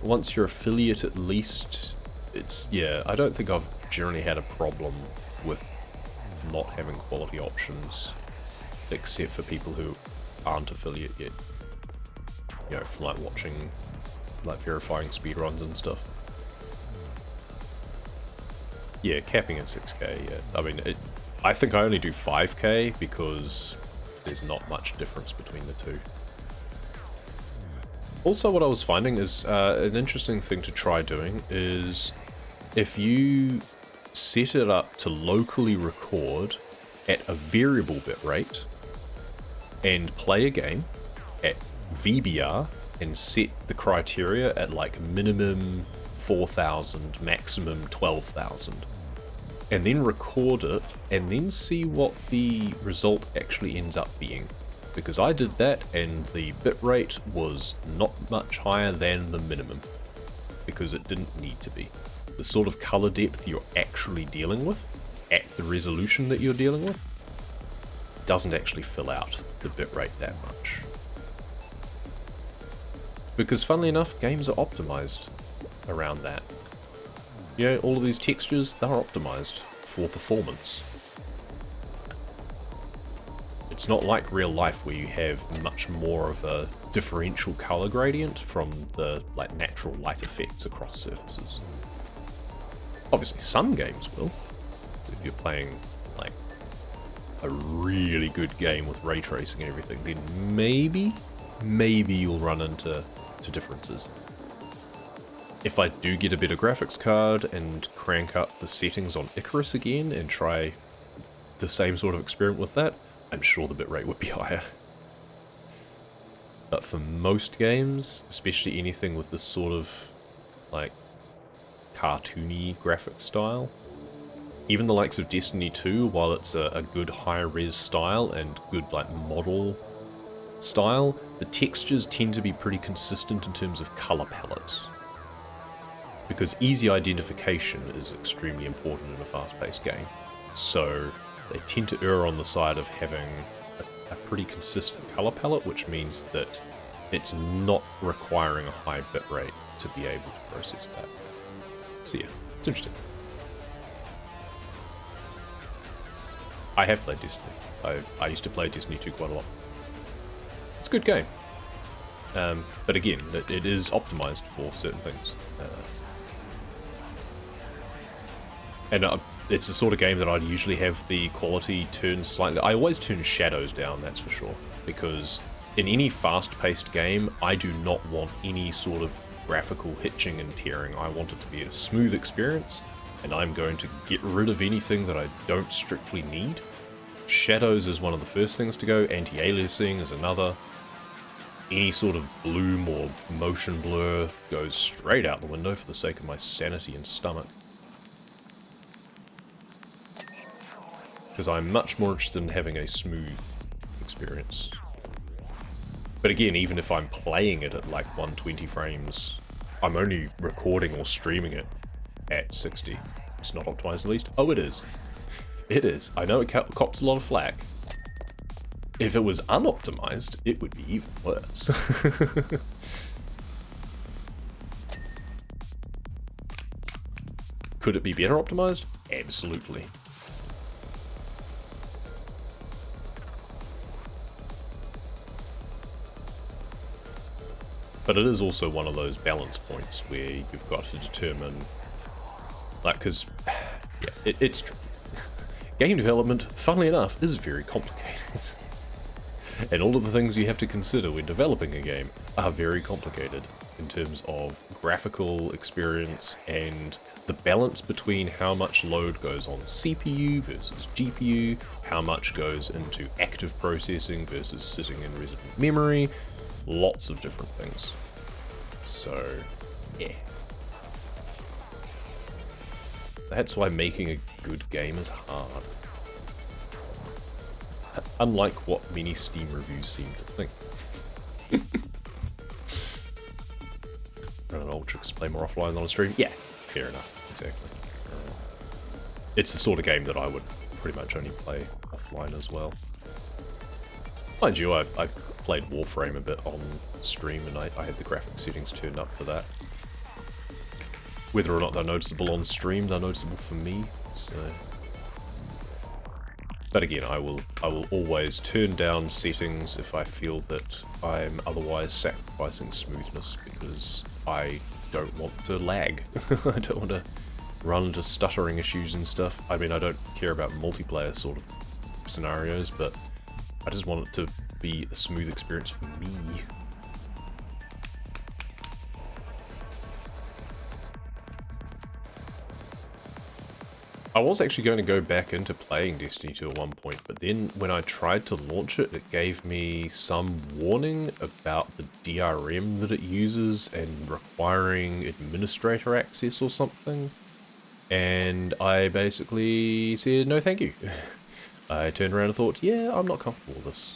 A: Once you're affiliate, at least, it's, yeah, I don't think I've generally had a problem with not having quality options, except for people who aren't affiliate yet. You know, from like watching, like verifying speedruns and stuff. Yeah, capping at 6K, yeah. I mean, I think I only do 5K because there's not much difference between the two. Also, what I was finding is an interesting thing to try doing is if you set it up to locally record at a variable bitrate and play a game at VBR and set the criteria at like minimum 4,000, maximum 12,000, and then record it and then see what the result actually ends up being. Because I did that and the bitrate was not much higher than the minimum, because it didn't need to be. The sort of color depth you're actually dealing with at the resolution that you're dealing with doesn't actually fill out the bitrate that much. Because funnily enough, games are optimized around that. You know, all of these textures, they're optimized for performance. It's not like real life where you have much more of a differential color gradient from the like natural light effects across surfaces. Obviously some games will, if you're playing like a really good game with ray tracing and everything, then maybe you'll run into differences. If I do get a better graphics card and crank up the settings on Icarus again and try the same sort of experiment with that, I'm sure the bitrate would be higher. But for most games, especially anything with this sort of, like, cartoony graphic style, even the likes of Destiny 2, while it's a good high-res style and good, like, model style, the textures tend to be pretty consistent in terms of color palettes. Because easy identification is extremely important in a fast-paced game. So they tend to err on the side of having a pretty consistent color palette, which means that it's not requiring a high bitrate to be able to process that. So yeah, it's interesting. I have played Destiny. I used to play Destiny 2 quite a lot. It's a good game. But again, it is optimized for certain things. And it's the sort of game that I'd usually have the quality turned slightly... I always turn shadows down, that's for sure. Because in any fast-paced game, I do not want any sort of graphical hitching and tearing. I want it to be a smooth experience, and I'm going to get rid of anything that I don't strictly need. Shadows is one of the first things to go, anti-aliasing is another. Any sort of bloom or motion blur goes straight out the window for the sake of my sanity and stomach. Because I'm much more interested in having a smooth experience. But again, even if I'm playing it at like 120 frames, I'm only recording or streaming it at 60. It's not optimized at least. Oh, it is. It is. I know it cops a lot of flack. If it was unoptimized, it would be even worse. Could it be better optimized? Absolutely. But it is also one of those balance points where you've got to determine, like, because it's true. Game development, funnily enough, is very complicated. And all of the things you have to consider when developing a game are very complicated in terms of graphical experience and the balance between how much load goes on CPU versus GPU, how much goes into active processing versus sitting in resident memory, lots of different things. So, yeah. That's why making a good game is hard. Unlike what many Steam reviews seem to think. I don't know, Ultrix play more offline than on stream? Yeah, fair enough, exactly. It's the sort of game that I would pretty much only play offline as well. Mind you, I played Warframe a bit on stream and I had the graphic settings turned up for that. Whether or not they're noticeable on stream, they're noticeable for me, so... But again, I will always turn down settings if I feel that I'm otherwise sacrificing smoothness, because I don't want to lag. I don't want to run into stuttering issues and stuff. I mean, I don't care about multiplayer sort of scenarios, but I just want it to be a smooth experience for me. I was actually going to go back into playing Destiny 2 at one point, but then when I tried to launch it, it gave me some warning about the DRM that it uses and requiring administrator access or something. And I basically said, no thank you. I turned around and thought, yeah, I'm not comfortable with this.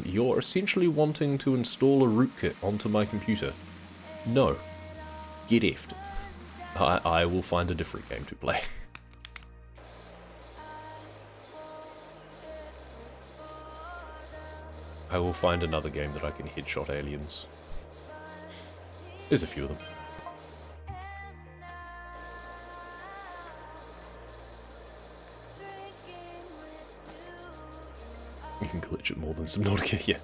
A: You're essentially wanting to install a rootkit onto my computer. No. Get effed. I will find a different game to play. I will find another game that I can headshot aliens. There's a few of them. You can glitch it more than Subnautica, yeah.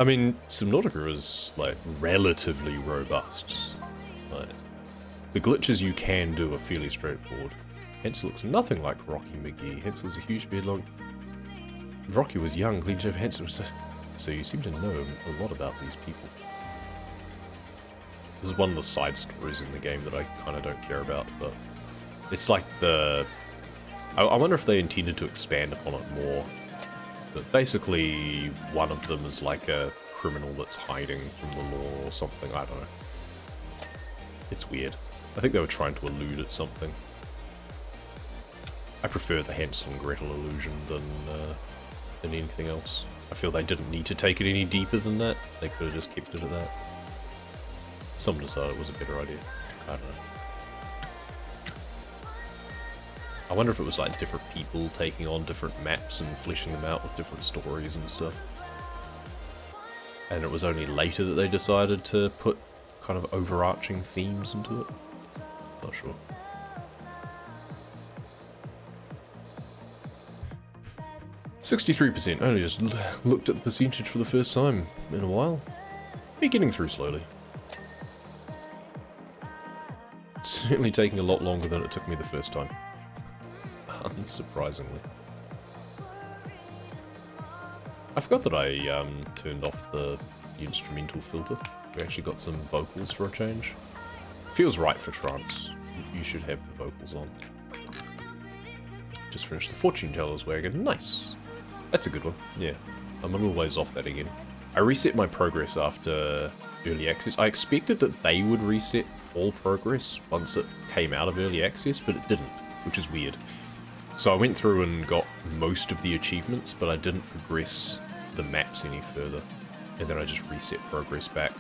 A: I mean, Subnautica is, like, relatively robust. Like, the glitches you can do are fairly straightforward. Hansel looks nothing like Rocky McGee. Hansel's a huge beard long. Rocky was young, clean shaven, handsome, so you seem to know a lot about these people. This is one of the side stories in the game that I kind of don't care about, but it's like the I wonder if they intended to expand upon it more. But basically, one of them is like a criminal that's hiding from the law or something. I don't know. It's weird. I think they were trying to allude at something. I prefer the Hansel and Gretel illusion than anything else. I feel they didn't need to take it any deeper than that. They could have just kept it at that. Someone decided it was a better idea. I don't know. I wonder if it was like different people taking on different maps and fleshing them out with different stories and stuff. And it was only later that they decided to put kind of overarching themes into it. Not sure. "63%. I only just looked at the percentage for the first time in a while. We're getting through slowly. It's certainly taking a lot longer than it took me the first time. Unsurprisingly. I forgot that I turned off the instrumental filter. We actually got some vocals for a change. Feels right for Trance. You should have the vocals on. Just finished the Fortune Teller's Wagon. Nice. That's a good one. Yeah. I'm a little ways off that again. I reset my progress after early access. I expected that they would reset all progress once it came out of early access, but it didn't, which is weird. So I went through and got most of the achievements, but I didn't progress the maps any further. And then I just reset progress back.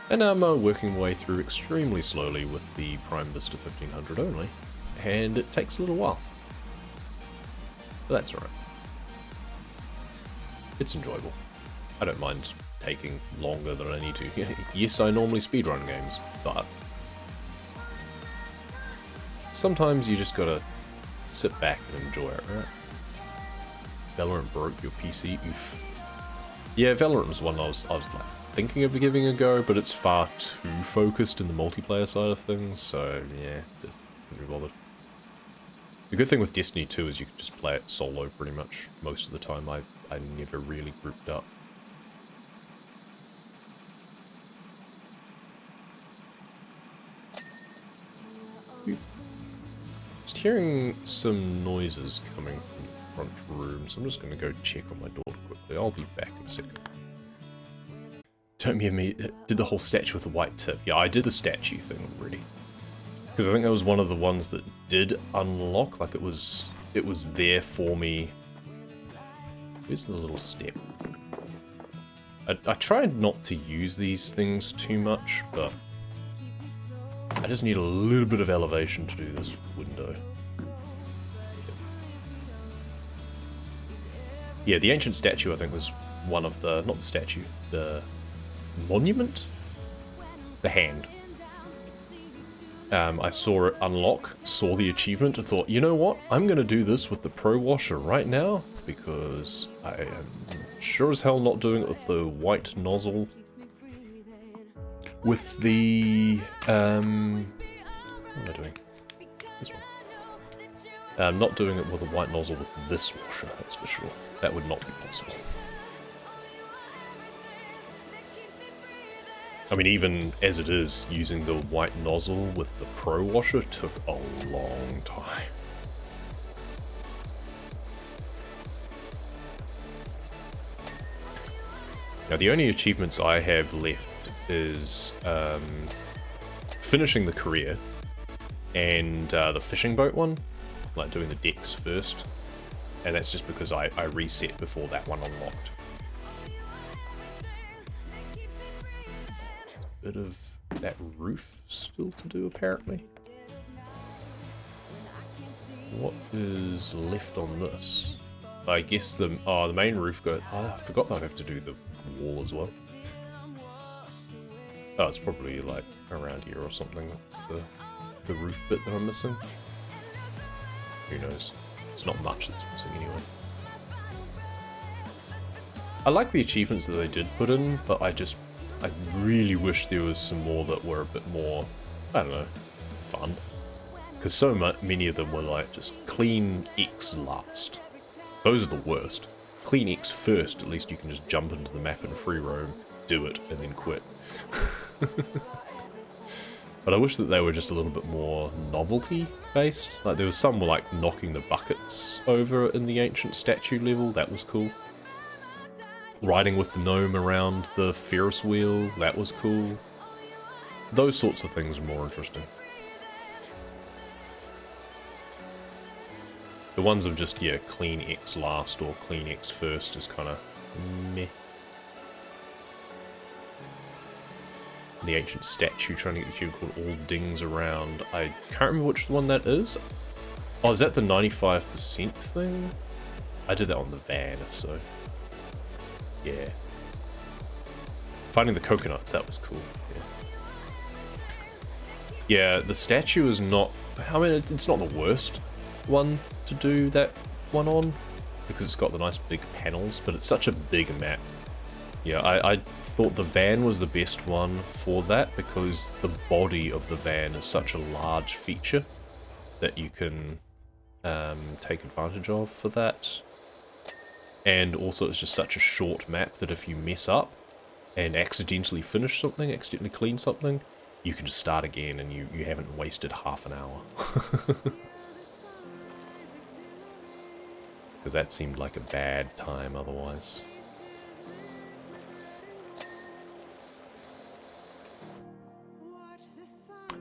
A: And now I'm working my way through extremely slowly with the Prime Vista 1500 only. And it takes a little while. But that's alright. It's enjoyable. I don't mind taking longer than I need to. Yes, I normally speedrun games, but sometimes you just gotta sit back and enjoy it, right? Valorant broke your PC, oof. Yeah, Valorant was one I was like thinking of giving a go, but it's far too focused in the multiplayer side of things, so yeah, couldn't be bothered. The good thing with Destiny 2 is you can just play it solo pretty much most of the time. I never really grouped up. Just hearing some noises coming from the front room, so I'm just going to go check on my daughter quickly. I'll be back in a second. Don't me did the whole statue with a white tip. Yeah, I did the statue thing already. Because I think that was one of the ones that did unlock, like it was there for me. Where's the little step? I tried not to use these things too much, but I just need a little bit of elevation to do this window. Yeah, the ancient statue I think was one of the, not the statue, the monument? The hand. I saw it unlock, saw the achievement, and thought, you know what? I'm going to do this with the Pro Washer right now, because I am sure as hell not doing it with the white nozzle. With the, what am I doing? This one. I'm not doing it with a white nozzle with this washer, that's for sure. That would not be possible. I mean, even as it is, using the white nozzle with the Pro Washer took a long time. Now, the only achievements I have left is finishing the career and the fishing boat one, like doing the decks first. And that's just because I reset before that one unlocked. Bit of that roof still to do, apparently. What is left on this? I guess the main roof goes. Oh, I forgot that I have to do the wall as well. Oh, it's probably like around here or something. That's the roof bit that I'm missing. Who knows? It's not much that's missing anyway. I like the achievements that they did put in, but I really wish there was some more that were a bit more, I don't know, fun. Because so many of them were like, just clean X last. Those are the worst. Clean X first, at least you can just jump into the map and free roam, do it, and then quit. But I wish that they were just a little bit more novelty based. Like there was some like knocking the buckets over in the ancient statue level, that was cool. Riding with the gnome around the Ferris wheel, that was cool. Those sorts of things are more interesting. The ones of just, yeah, clean X last or clean X first is kind of meh. The ancient statue trying to get the cube called All Dings Around. I can't remember which one that is. Oh, is that the 95% thing? I did that on the van, so... yeah. Finding the coconuts, that was cool. Yeah, the statue is not... I mean, it's not the worst one to do that one on, because it's got the nice big panels, but it's such a big map. Yeah, I thought the van was the best one for that, because the body of the van is such a large feature that you can take advantage of for that. And also it's just such a short map that if you mess up and accidentally finish something, accidentally clean something, you can just start again and you haven't wasted half an hour. Because that seemed like a bad time otherwise.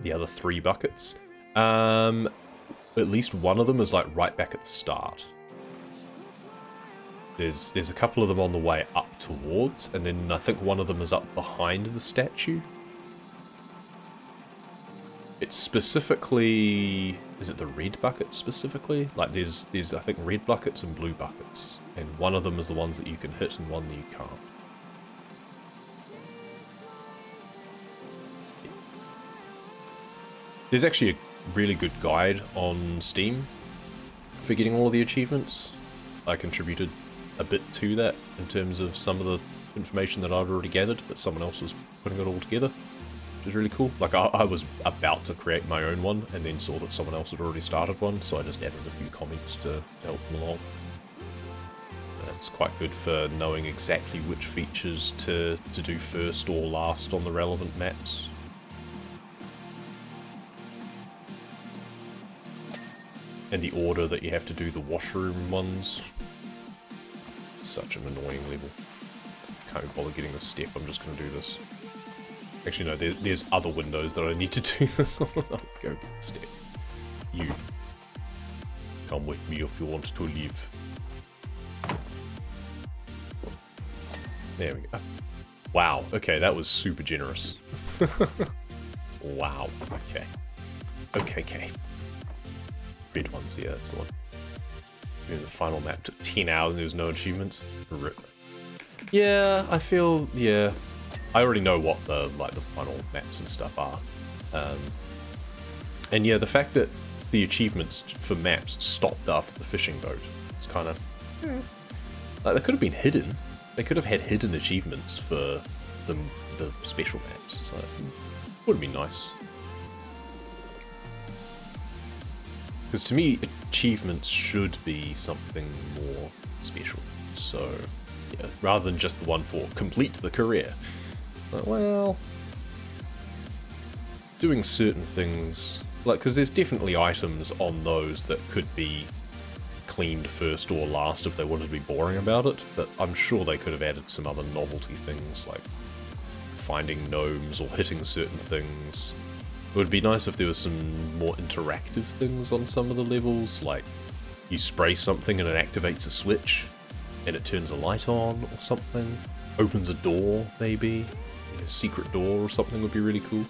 A: The other 3 buckets. At least one of them is like right back at the start. There's a couple of them on the way up towards, and then I think one of them is up behind the statue. It's specifically... is it the red bucket specifically? Like there's I think red buckets and blue buckets, and one of them is the ones that you can hit and one that you can't. There's actually a really good guide on Steam for getting all of the achievements. I contributed a bit to that in terms of some of the information that I'd already gathered, but someone else was putting it all together, which is really cool. Like I was about to create my own one and then saw that someone else had already started one, so I just added a few comments to help them along. That's quite good for knowing exactly which features to do first or last on the relevant maps. And the order that you have to do the washroom ones. Such an annoying level. Can't bother getting the step, I'm just going to do this. Actually no, there's other windows that I need to do this on. I'll go get the step. You. Come with me if you want to live. There we go. Wow, okay, that was super generous. Wow, okay. Okay. Red ones, yeah, that's the one. The final map took 10 hours and there was no achievements. RIP. Yeah, I feel, yeah. I already know what the final maps and stuff are. And yeah, the fact that the achievements for maps stopped after the fishing boat, it's kind of... like, they could have been hidden. They could have had hidden achievements for the special maps. So, would have been nice. Because to me, achievements should be something more special. So, yeah, rather than just the one for complete the career. But, well, doing certain things, like, because there's definitely items on those that could be cleaned first or last if they wanted to be boring about it, but I'm sure they could have added some other novelty things, like finding gnomes or hitting certain things. It would be nice if there was some more interactive things on some of the levels, like you spray something and it activates a switch, and it turns a light on or something. Opens a door, maybe. A secret door or something would be really cool.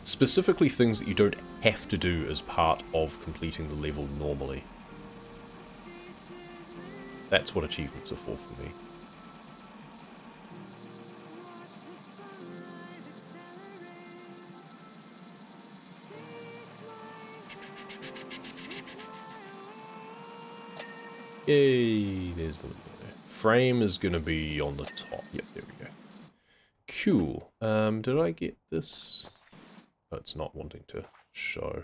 A: Specifically things that you don't have to do as part of completing the level normally. That's what achievements are for me. Yay, there's the window there. Frame is going to be on the top. Yep, there we go. Cool. Did I get this? Oh, it's not wanting to show.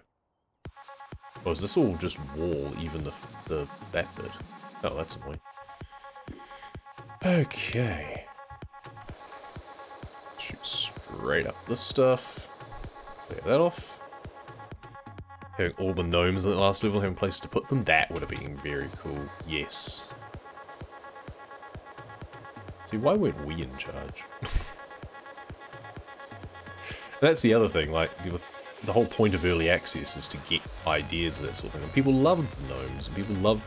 A: Oh, is this all just wall, even that bit? Oh, that's annoying. Okay. Shoot straight up this stuff. Clear that off. Having all the gnomes in the last level, having places to put them, that would have been very cool. Yes. See, why weren't we in charge? That's the other thing, like, the whole point of early access is to get ideas and that sort of thing. And people loved gnomes, and people loved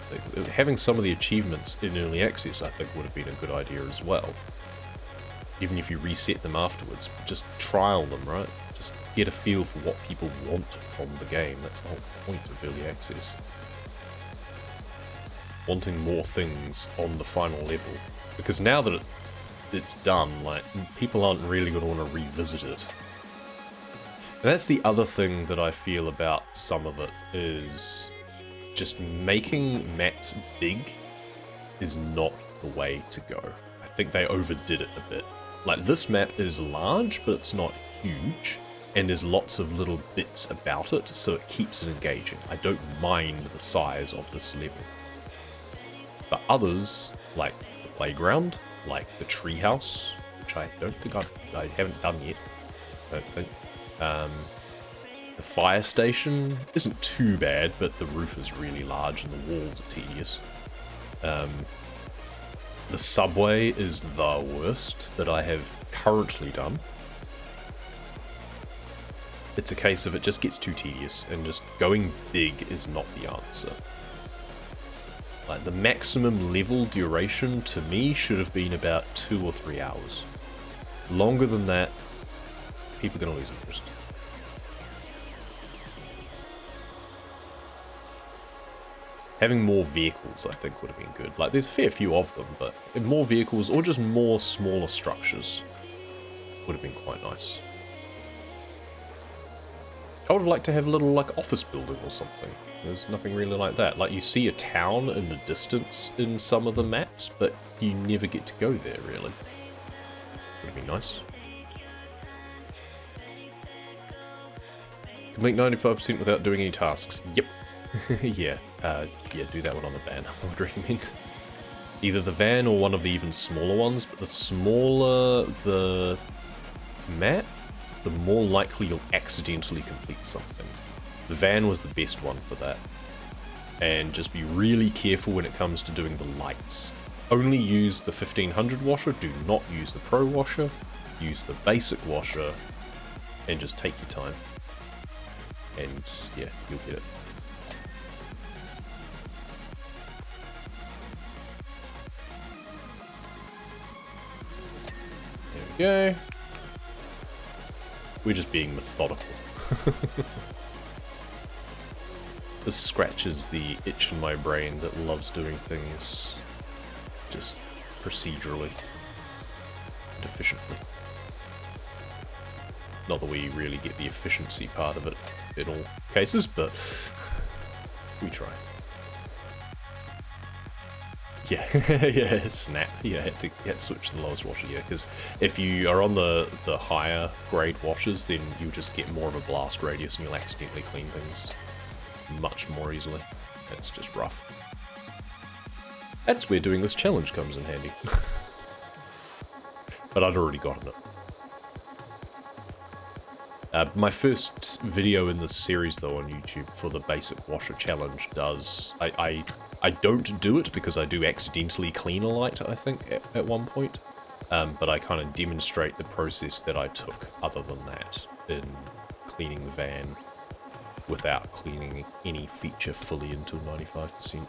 A: having some of the achievements in early access, I think would have been a good idea as well. Even if you reset them afterwards, just trial them, right? Just get a feel for what people want from the game. That's the whole point of early access. Wanting more things on the final level. Because now that it's done, like, people aren't really going to want to revisit it. And that's the other thing that I feel about some of it, is just making maps big is not the way to go. I think they overdid it a bit. Like, this map is large, but it's not huge, and there's lots of little bits about it, so it keeps it engaging. I don't mind the size of this level. But others, like the playground, like the treehouse, which I don't think I haven't done yet, I don't think. The fire station isn't too bad, but the roof is really large and the walls are tedious. The subway is the worst that I have currently done. It's a case of it just gets too tedious, and just going big is not the answer. Like, the maximum level duration to me should have been about 2 or 3 hours. Longer than that, people are going to lose interest. Having more vehicles, I think, would have been good. Like, there's a fair few of them, but more vehicles, or just more smaller structures, would have been quite nice. I would have liked to have a little, like, office building or something. There's nothing really like that. Like, you see a town in the distance in some of the maps, but you never get to go there, really. Would have been nice. Complete 95% without doing any tasks. Yep. Yeah, do that one on the van, I would recommend. Either the van or one of the even smaller ones, but the smaller the map, the more likely you'll accidentally complete something. The van was the best one for that. And just be really careful when it comes to doing the lights. Only use the 1500 washer, do not use the pro washer, use the basic washer, and just take your time. And yeah, you'll get it. There we go. We're just being methodical. This scratches the itch in my brain that loves doing things just procedurally and efficiently. Not that we really get the efficiency part of it in all cases, but we try. Yeah, yeah, snap. Yeah, had to switch to the lowest washer, yeah, because if you are on the higher grade washers, then you'll just get more of a blast radius and you'll accidentally clean things much more easily. It's just rough. That's where doing this challenge comes in handy. But I'd already gotten it. My first video in this series, though, on YouTube for the basic washer challenge does... I don't do it because I do accidentally clean a light, I think, at one point. But I kind of demonstrate the process that I took, other than that, in cleaning the van without cleaning any feature fully until 95%.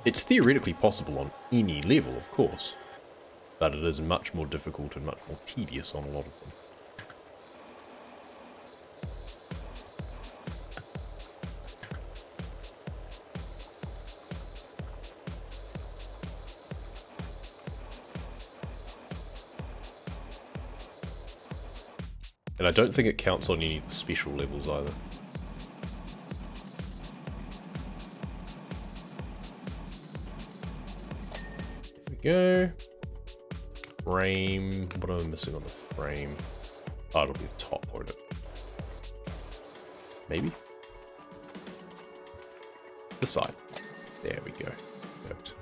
A: It's theoretically possible on any level, of course, but it is much more difficult and much more tedious on a lot of them. And I don't think it counts on any of the special levels either. There we go. Frame. What am I missing on the frame? Oh, it'll be the top, won't it? Maybe? The side. There we go. Perfect.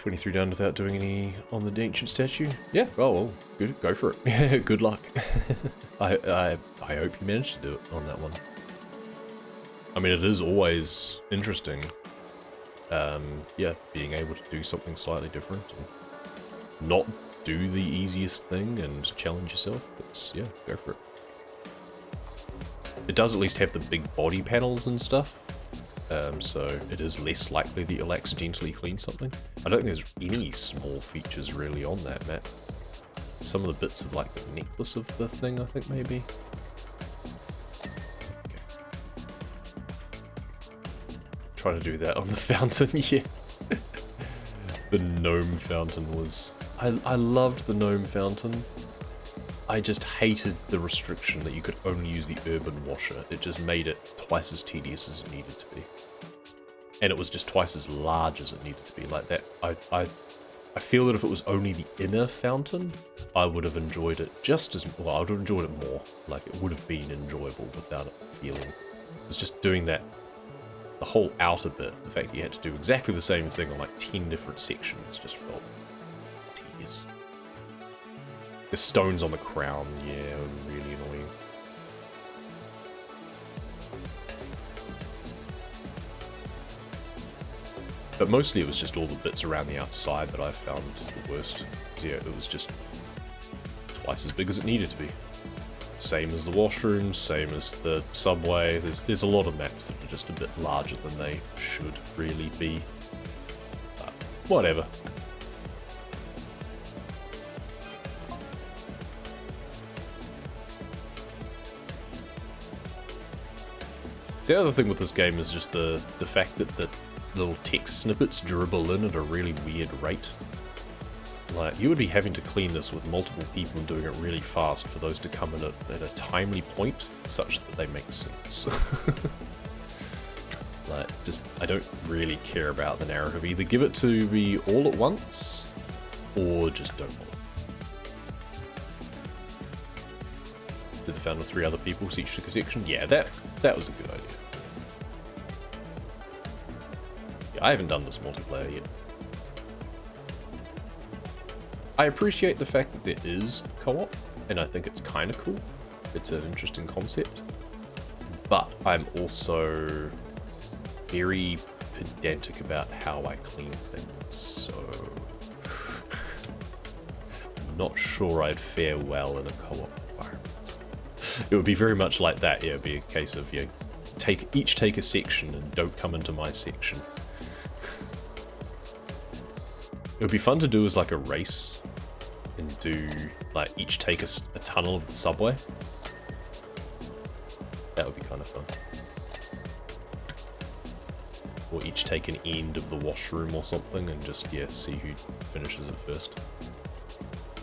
A: 23 down without doing any on the ancient statue. Yeah, oh well, good, go for it. Good luck. I hope you managed to do it on that one. I mean, it is always interesting, yeah, being able to do something slightly different and not do the easiest thing and challenge yourself. It's, yeah, go for it. It does at least have the big body panels and stuff. So it is less likely that you'll accidentally clean something. I don't think there's any small features really on that map. Some of the bits of like the necklace of the thing, I think maybe. Okay. Try to do that on the fountain, yeah. The gnome fountain was... I loved the gnome fountain. I just hated the restriction that you could only use the urban washer. It just made it twice as tedious as it needed to be. And it was just twice as large as it needed to be. Like that, I feel that if it was only the inner fountain, I would have enjoyed it just as... Well, I would have enjoyed it more. Like, it would have been enjoyable without it feeling... It was just doing that, the whole outer bit, the fact that you had to do exactly the same thing on like 10 different sections just felt tedious. The stones on the crown, yeah, were really annoying. But mostly it was just all the bits around the outside that I found the worst. Yeah, it was just twice as big as it needed to be. Same as the washrooms, same as the subway. There's a lot of maps that are just a bit larger than they should really be. But whatever. The other thing with this game is just the fact that the little text snippets dribble in at a really weird rate. Like, you would be having to clean this with multiple people and doing it really fast for those to come in at a timely point, such that they make sense. Like, just, I don't really care about the narrative. Either give it to me all at once, or just don't bother. Did the found with 3 other people, so each took a section? Yeah, that was a good idea. Yeah, I haven't done this multiplayer yet. I appreciate the fact that there is co-op, and I think it's kind of cool. It's an interesting concept. But I'm also very pedantic about how I clean things, so... I'm not sure I'd fare well in a co-op environment. It would be very much like that, yeah, it'd be a case of, yeah, each take a section and don't come into my section. It would be fun to do as like a race, and do, like, each take a tunnel of the subway. That would be kind of fun. Or each take an end of the washroom or something, and just, yeah, see who finishes it first.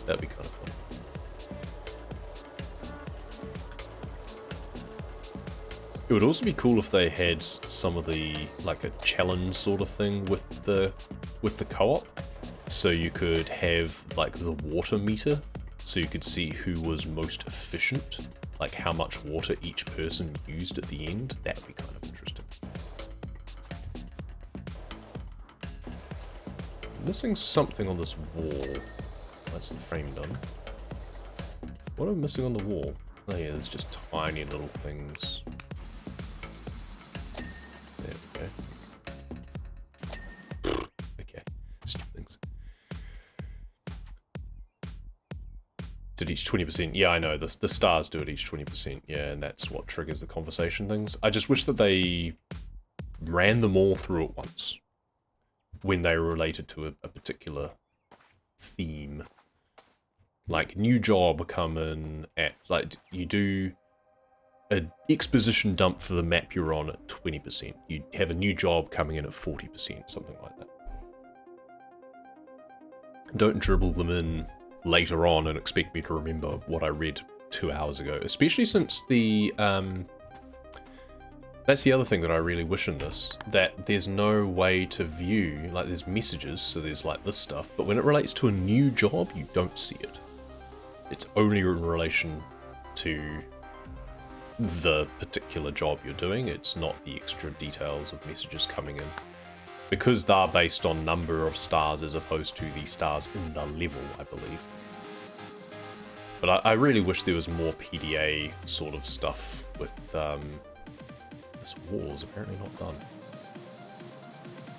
A: That'd be kind of fun. It would also be cool if they had some of the, like, a challenge sort of thing with the co-op. So you could have, like, the water meter, so you could see who was most efficient, like how much water each person used at the end. That would be kind of interesting. I'm missing something on this wall. That's the frame done. What am I missing on the wall? Oh yeah, there's just tiny little things. There we go. Okay, stupid things. At each 20%. Yeah, I know. The stars do it each 20%. Yeah, and that's what triggers the conversation things. I just wish that they ran them all through at once when they were related to a particular theme. Like, new job come in at, like, you do an exposition dump for the map you're on at 20%. You have a new job coming in at 40%, something like that. Don't dribble them in later on and expect me to remember what I read 2 hours ago, especially since the that's the other thing that I really wish in this, that there's no way to view, like, there's messages, so there's like this stuff, but when it relates to a new job, you don't see it. It's only in relation to the particular job you're doing. It's not the extra details of messages coming in. Because they're based on number of stars as opposed to the stars in the level, I believe. But I really wish there was more PDA sort of stuff with, this wall is apparently not done.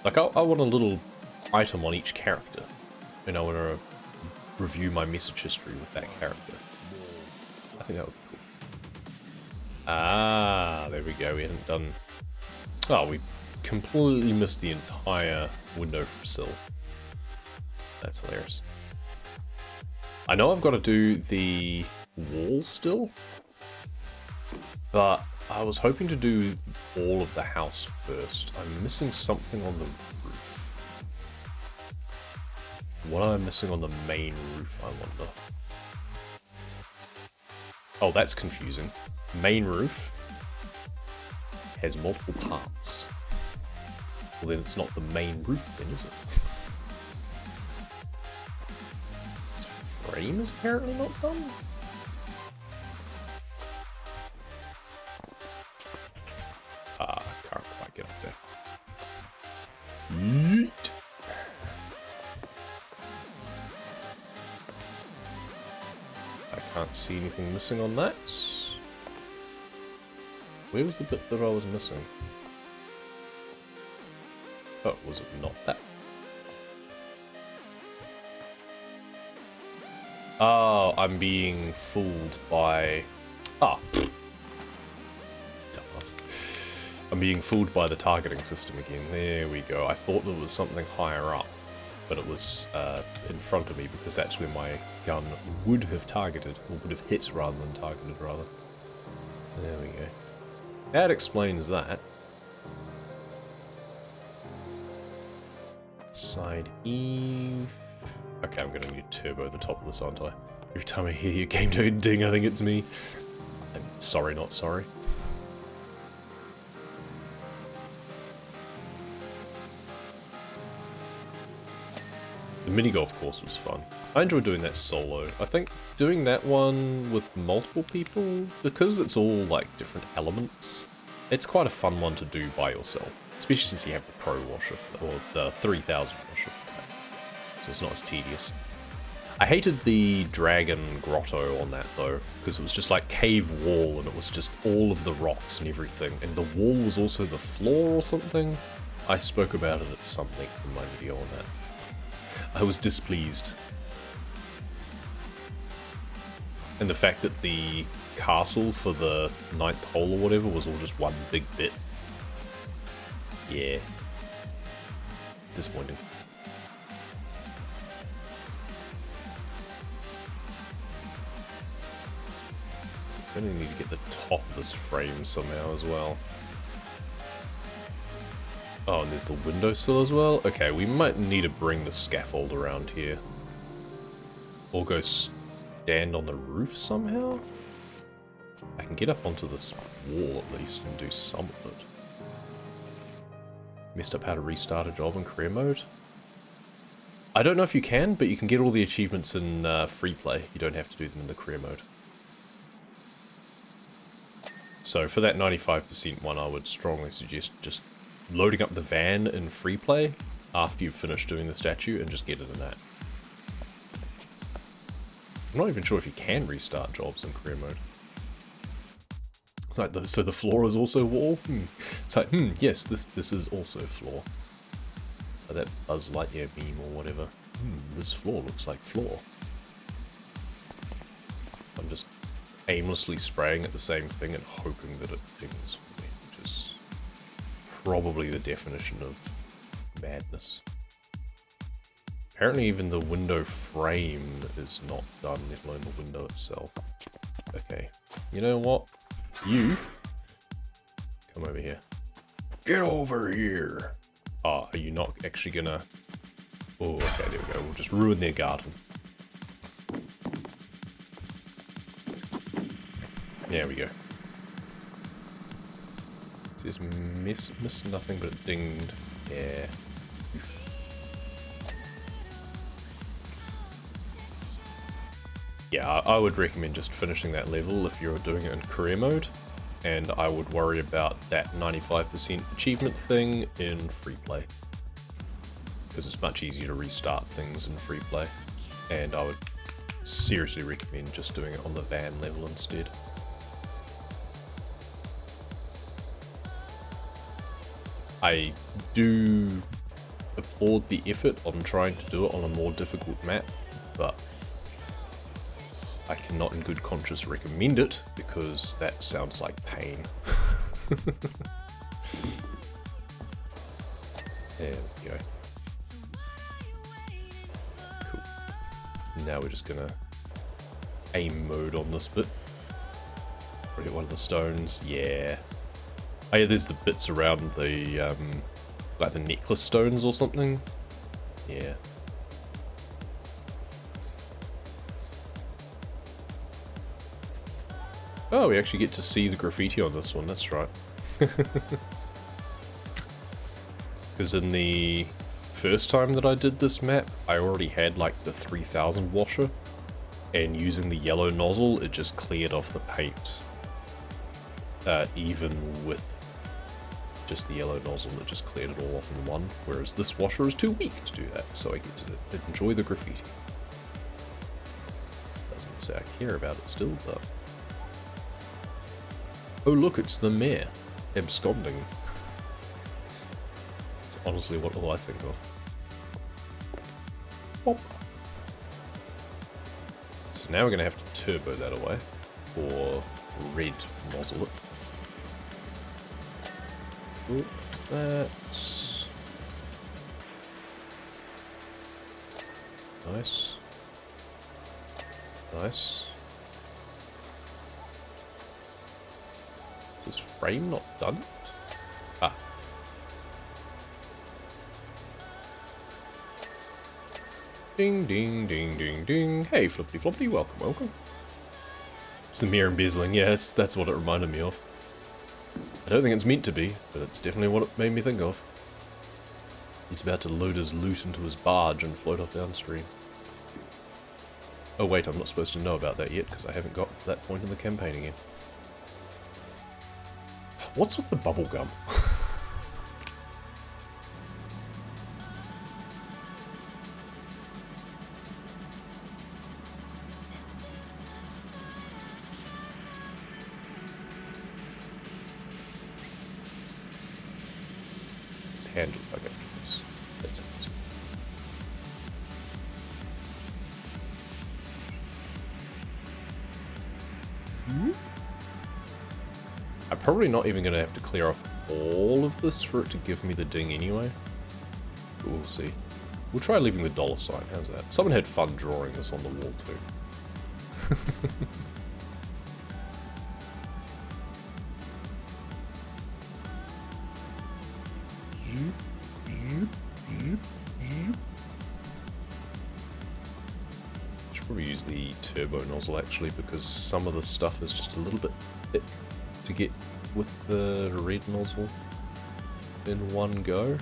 A: Like, I want a little item on each character, and I want to review my message history with that character. I think that would be cool. Ah, there we go, we hadn't done... Oh, we completely missed the entire window from Sill. That's hilarious. I know I've got to do the wall still, but I was hoping to do all of the house first. I'm missing something on the roof. What am I missing on the main roof, I wonder? Oh, that's confusing. Main roof has multiple parts. Well, then it's not the main roof then, is it? This frame is apparently not done? Ah, I can't quite get up there. Yeet! I can't see anything missing on that. Where was the bit that I was missing? Oh, was it not that? Oh, I'm being fooled by... Ah. Dumbass. I'm being fooled by the targeting system again. There we go. I thought there was something higher up, but it was in front of me because that's where my gun would have targeted, or would have hit rather than targeted, rather. There we go. That explains that. Side Eve. Okay, I'm gonna need turbo the top of this, aren't I? Every time I hear your game code ding, I think it's me. I'm sorry, not sorry. The mini golf course was fun. I enjoyed doing that solo. I think doing that one with multiple people, because it's all like different elements, it's quite a fun one to do by yourself. Especially since you have the Pro washer, or the 3000 washer, so it's not as tedious. I hated the dragon grotto on that though, because it was just like cave wall and it was just all of the rocks and everything, and the wall was also the floor or something. I spoke about it at some length in my video on that. I was displeased. And the fact that the castle for the 9th hole or whatever was all just one big bit. Yeah. Disappointing. I'm gonna need to get the top of this frame somehow as well. Oh, and there's the windowsill as well? Okay, we might need to bring the scaffold around here. Or go stand on the roof somehow? I can get up onto this wall at least and do some of it. Messed up how to restart a job in career mode? I don't know if you can, but you can get all the achievements in free play. You don't have to do them in the career mode. So for that 95% one, I would strongly suggest just loading up the van in free play after you've finished doing the statue and just get it in that. I'm not even sure if you can restart jobs in career mode. It's like, so the floor is also wall? It's like, yes, this is also floor. So that Buzz Lightyear beam or whatever. This floor looks like floor. I'm just aimlessly spraying at the same thing and hoping that it dings for me, which is probably the definition of madness. Apparently even the window frame is not done, let alone the window itself. Okay, you know what? You, come over here. Get over here! Oh, are you not actually gonna... Oh, okay, there we go. We'll just ruin their garden. There we go. So it's missed nothing but it dinged. Yeah. Yeah, I would recommend just finishing that level if you're doing it in career mode, and I would worry about that 95% achievement thing in free play. because it's much easier to restart things in free play, and I would seriously recommend just doing it on the van level instead. I do applaud the effort on trying to do it on a more difficult map, but I cannot in good conscience recommend it because that sounds like pain. There we go. Cool. Now we're just gonna aim mode on this bit. Probably one of the stones, yeah. Oh yeah, there's the bits around the, like the necklace stones or something. Yeah. Oh, we actually get to see the graffiti on this one, that's right. Because in the first time that I did this map, I already had like the 3000 washer, and using the yellow nozzle, it just cleared off the paint. Even with just the yellow nozzle, it just cleared it all off in one, whereas this washer is too weak to do that, so I get to enjoy the graffiti. Doesn't say I care about it still, but... Oh look, it's the mayor, absconding. It's honestly what all I think of. Pop. So now we're going to have to turbo that away, or red nozzle it. Oh, what's that? Nice. Nice. Is this frame not done? Ah. Ding, ding, ding, ding, ding. Hey, Flippity Floppity, welcome, welcome. It's the mirror embezzling, yeah, that's what it reminded me of. I don't think it's meant to be, but it's definitely what it made me think of. He's about to load his loot into his barge and float off downstream. Oh wait, I'm not supposed to know about that yet, because I haven't got to that point in the campaign again. What's with the bubble gum? It's handled. Okay, that's it. I'm probably not even going to have to clear off all of this for it to give me the ding anyway. But we'll see. We'll try leaving the dollar sign. How's that? Someone had fun drawing this on the wall too. Should probably use the turbo nozzle actually, because some of the stuff is just a little bit thick to get with the red nozzle in one go.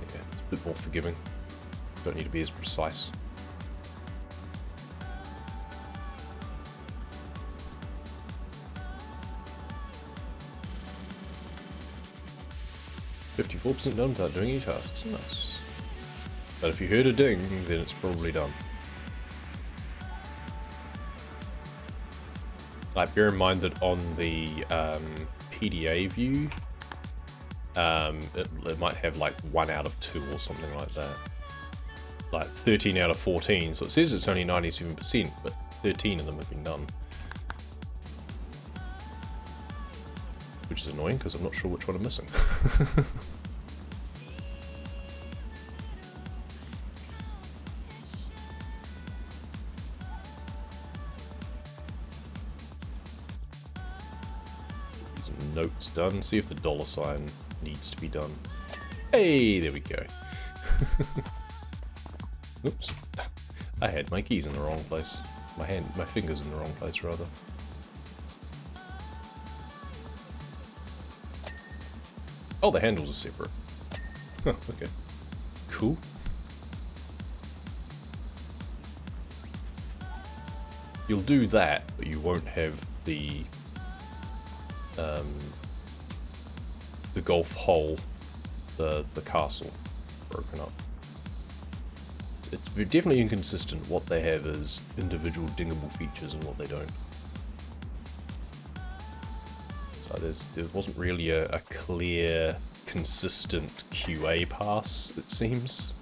A: Yeah, it's a bit more forgiving. Don't need to be as precise. %4 done without doing any tasks. Nice. But if you heard a ding, then it's probably done. Like, bear in mind that on the PDA view, it might have like 1 out of 2 or something like that. Like 13 out of 14, so it says it's only 97%, but 13 of them have been done. Which is annoying, because I'm not sure which one I'm missing. Notes done. See if the dollar sign needs to be done. Hey, there we go. Oops. I had my keys in the wrong place. My fingers in the wrong place, rather. Oh, the handles are separate. Huh, okay. Cool. You'll do that, but you won't have the golf hole the castle broken up. It's definitely inconsistent. What they have is individual dingable features and what they don't. So there wasn't really a clear, consistent QA pass, it seems,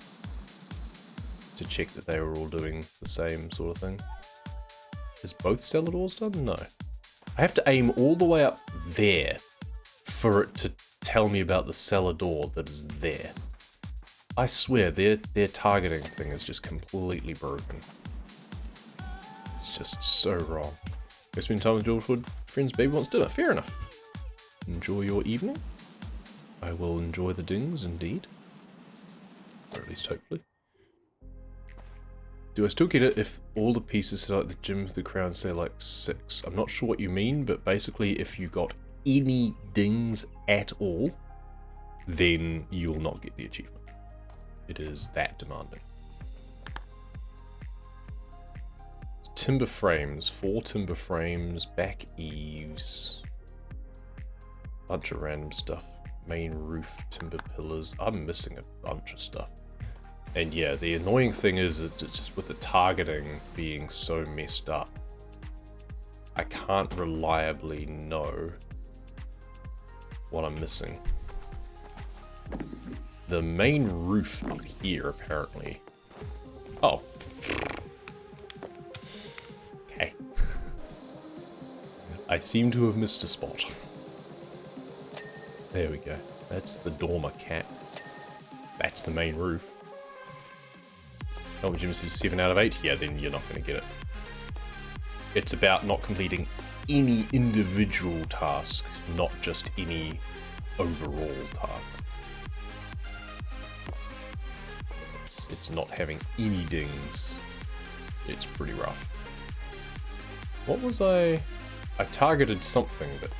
A: to check that they were all doing the same sort of thing. Is both cellar doors done? No. I have to aim all the way up there for it to tell me about the cellar door that is there. I swear, their targeting thing is just completely broken. It's just so wrong. Go spend time with Georgewood. Friend's baby wants dinner. Fair enough. Enjoy your evening. I will enjoy the dings, indeed. Or at least hopefully. Do I still get it if all the pieces say like the gem with the crown say like 6? I'm not sure what you mean, but basically if you got any dings at all, then you will not get the achievement. It is that demanding. Timber frames, 4 timber frames, back eaves, bunch of random stuff, main roof, timber pillars. I'm missing a bunch of stuff. And yeah, the annoying thing is that just with the targeting being so messed up, I can't reliably know what I'm missing. The main roof up here, apparently. Oh. Okay. I seem to have missed a spot. There we go. That's the dormer cat. That's the main roof. Oh, Jim says 7 out of 8? Yeah, then you're not going to get it. It's about not completing any individual task, not just any overall task. It's not having any dings. It's pretty rough. What was I targeted something, but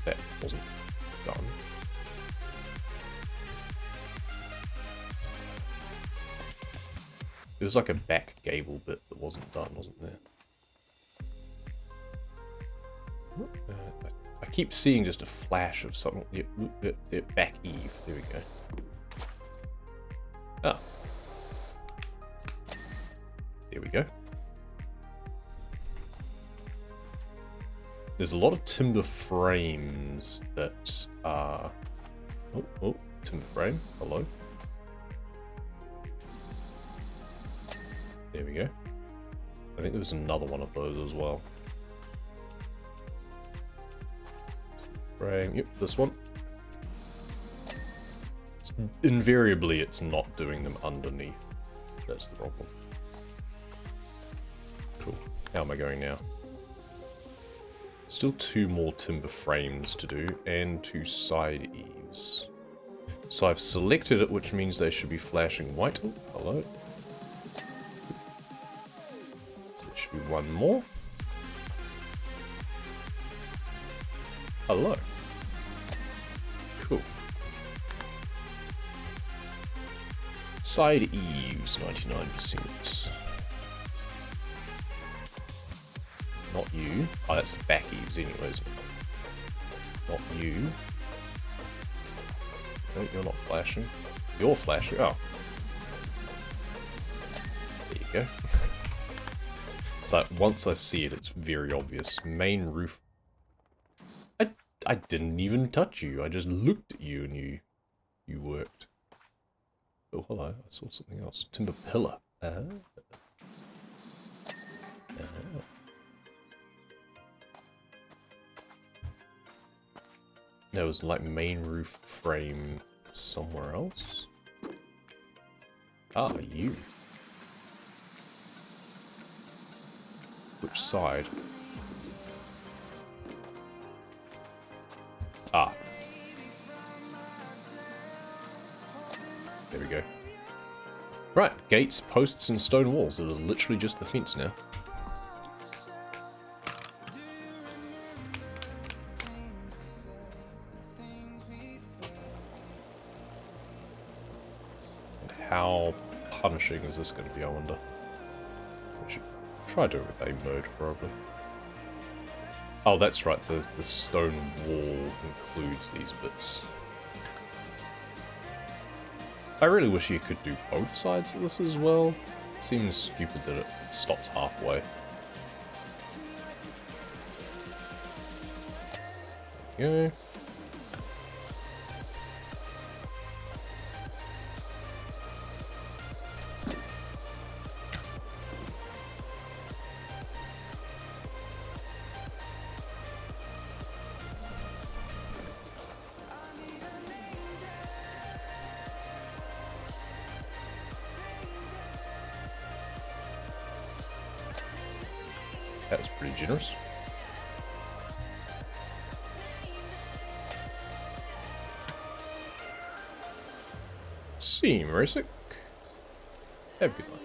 A: that wasn't done. There was like a back gable bit that wasn't done, wasn't there? I keep seeing just a flash of something. Back eave. There we go. Ah. There we go. There's a lot of timber frames that are... Oh, timber frame. Hello. There we go. I think there was another one of those as well. Frame. Yep, this one. Invariably, it's not doing them underneath. That's the problem. Cool. How am I going now? Still 2 more timber frames to do, and 2 side eaves. So I've selected it, which means they should be flashing white. Oh, hello. So there should be 1 more. Hello. Cool. Side eaves, 99%. Not you. Oh, that's the back eaves anyways. Not you. No, you're not flashing. You're flashing. Oh. There you go. It's like, once I see it, it's very obvious. Main roof. I didn't even touch you. I just looked at you and you worked. Oh, hello. I saw something else. Timber pillar. There was like main roof frame somewhere else. Ah, you. Which side? Ah. There we go. Right, gates, posts, and stone walls. It is literally just the fence now. How punishing is this going to be, I wonder? We should try doing it with aim mode, probably. Oh, that's right, the stone wall includes these bits. I really wish you could do both sides of this as well. It seems stupid that it stops halfway. There we go. That was pretty generous. See, Marisic. Have a good one.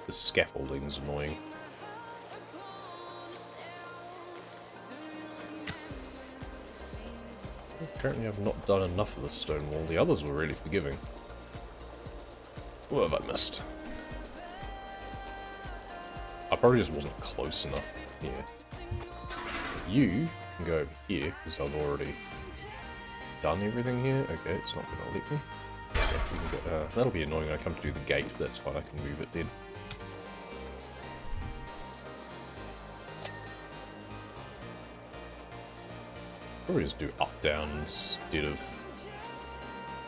A: The scaffolding's annoying. Apparently I've not done enough of the stone wall. The others were really forgiving. What have I missed? I probably just wasn't close enough here. You can go over here, because I've already done everything here. Okay, it's not going to let me. Yeah, we can go, that'll be annoying when I come to do the gate, but that's fine, I can move it then. Probably just do up, down instead of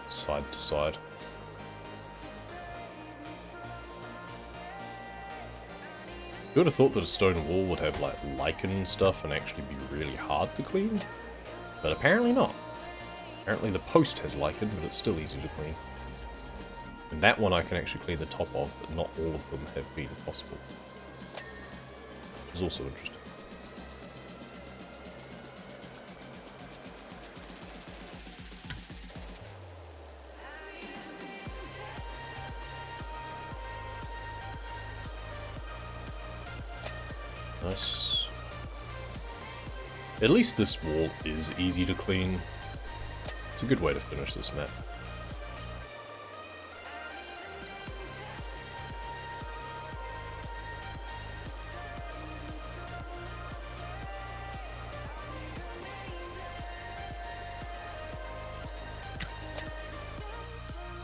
A: side to side. You would have thought that a stone wall would have like lichen and stuff and actually be really hard to clean, but apparently not. Apparently the post has lichen, but it's still easy to clean. And that one I can actually clean the top of, but not all of them have been possible. Which is also interesting. Nice. At least this wall is easy to clean. It's a good way to finish this map.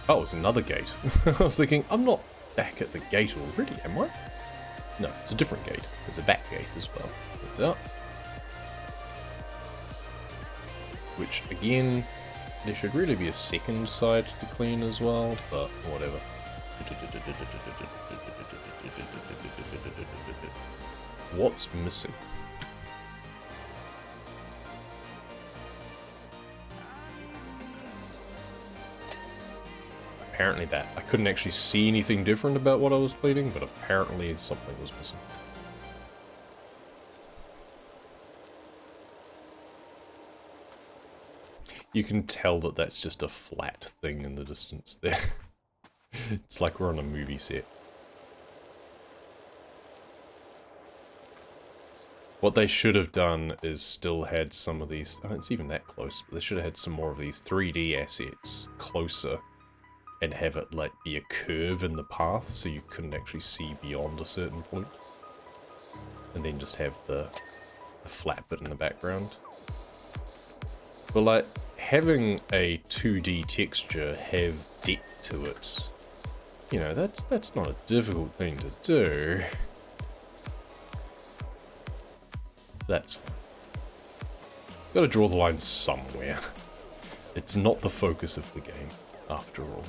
A: Oh, it's another gate. I was thinking, I'm not back at the gate already, am I? No, it's a different gate. There's a back gate as well. Turns out. Which, again, there should really be a second side to clean as well, but whatever. What's missing? Apparently that. I couldn't actually see anything different about what I was cleaning, but apparently something was missing. You can tell that that's just a flat thing in the distance there. It's like we're on a movie set. What they should have done is still had some of these... Oh, it's even that close, but they should have had some more of these 3D assets closer. And have it like be a curve in the path so you couldn't actually see beyond a certain point. And then just have the flat bit in the background. But like having a 2D texture have depth to it, you know, that's not a difficult thing to do. That's fine. Gotta draw the line somewhere. It's not the focus of the game, after all.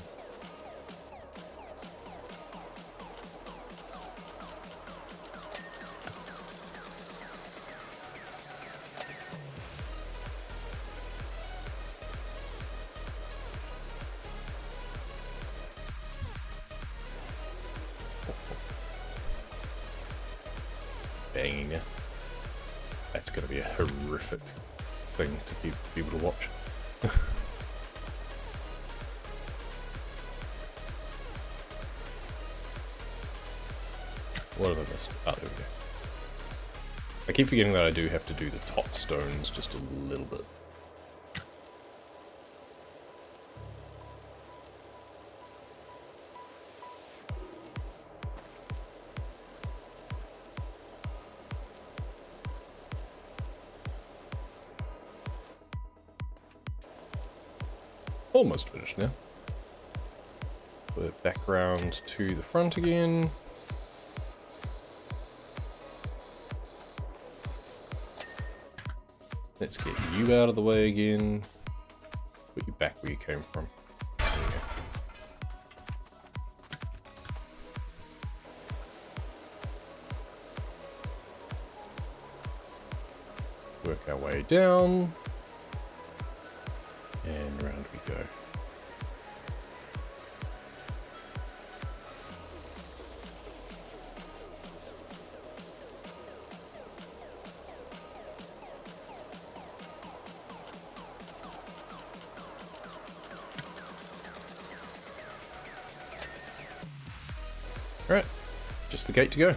A: Banging it. That's going to be a horrific thing to people to watch. What have I missed? Oh, there we go. I keep forgetting that I do have to do the top stones just a little bit. almost finished now. Put it back around to the front again. Let's get you out of the way again. Put you back where you came from. There you go. Work our way down. And round we go. Alright, just the gate to go.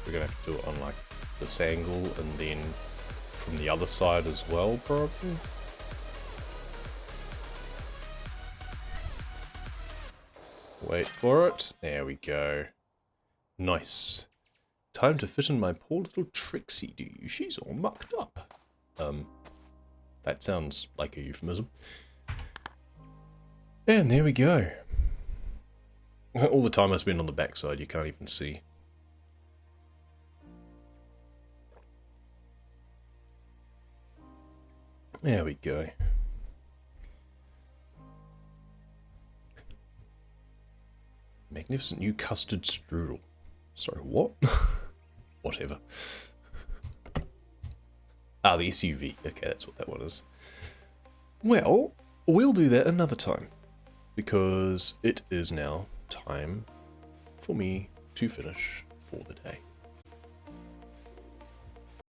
A: We're gonna have to do it on like this angle and then from the other side as well, probably. Wait for it. There we go. Nice. Time to fit in my poor little Trixie, do you? She's all mucked up. That sounds like a euphemism. And there we go. All the time I spend on the backside, you can't even see. There we go. Magnificent new custard strudel. Sorry, what? Whatever. Ah, the SUV. Okay, that's what that one is. Well, we'll do that another time. Because it is now time for me to finish for the day.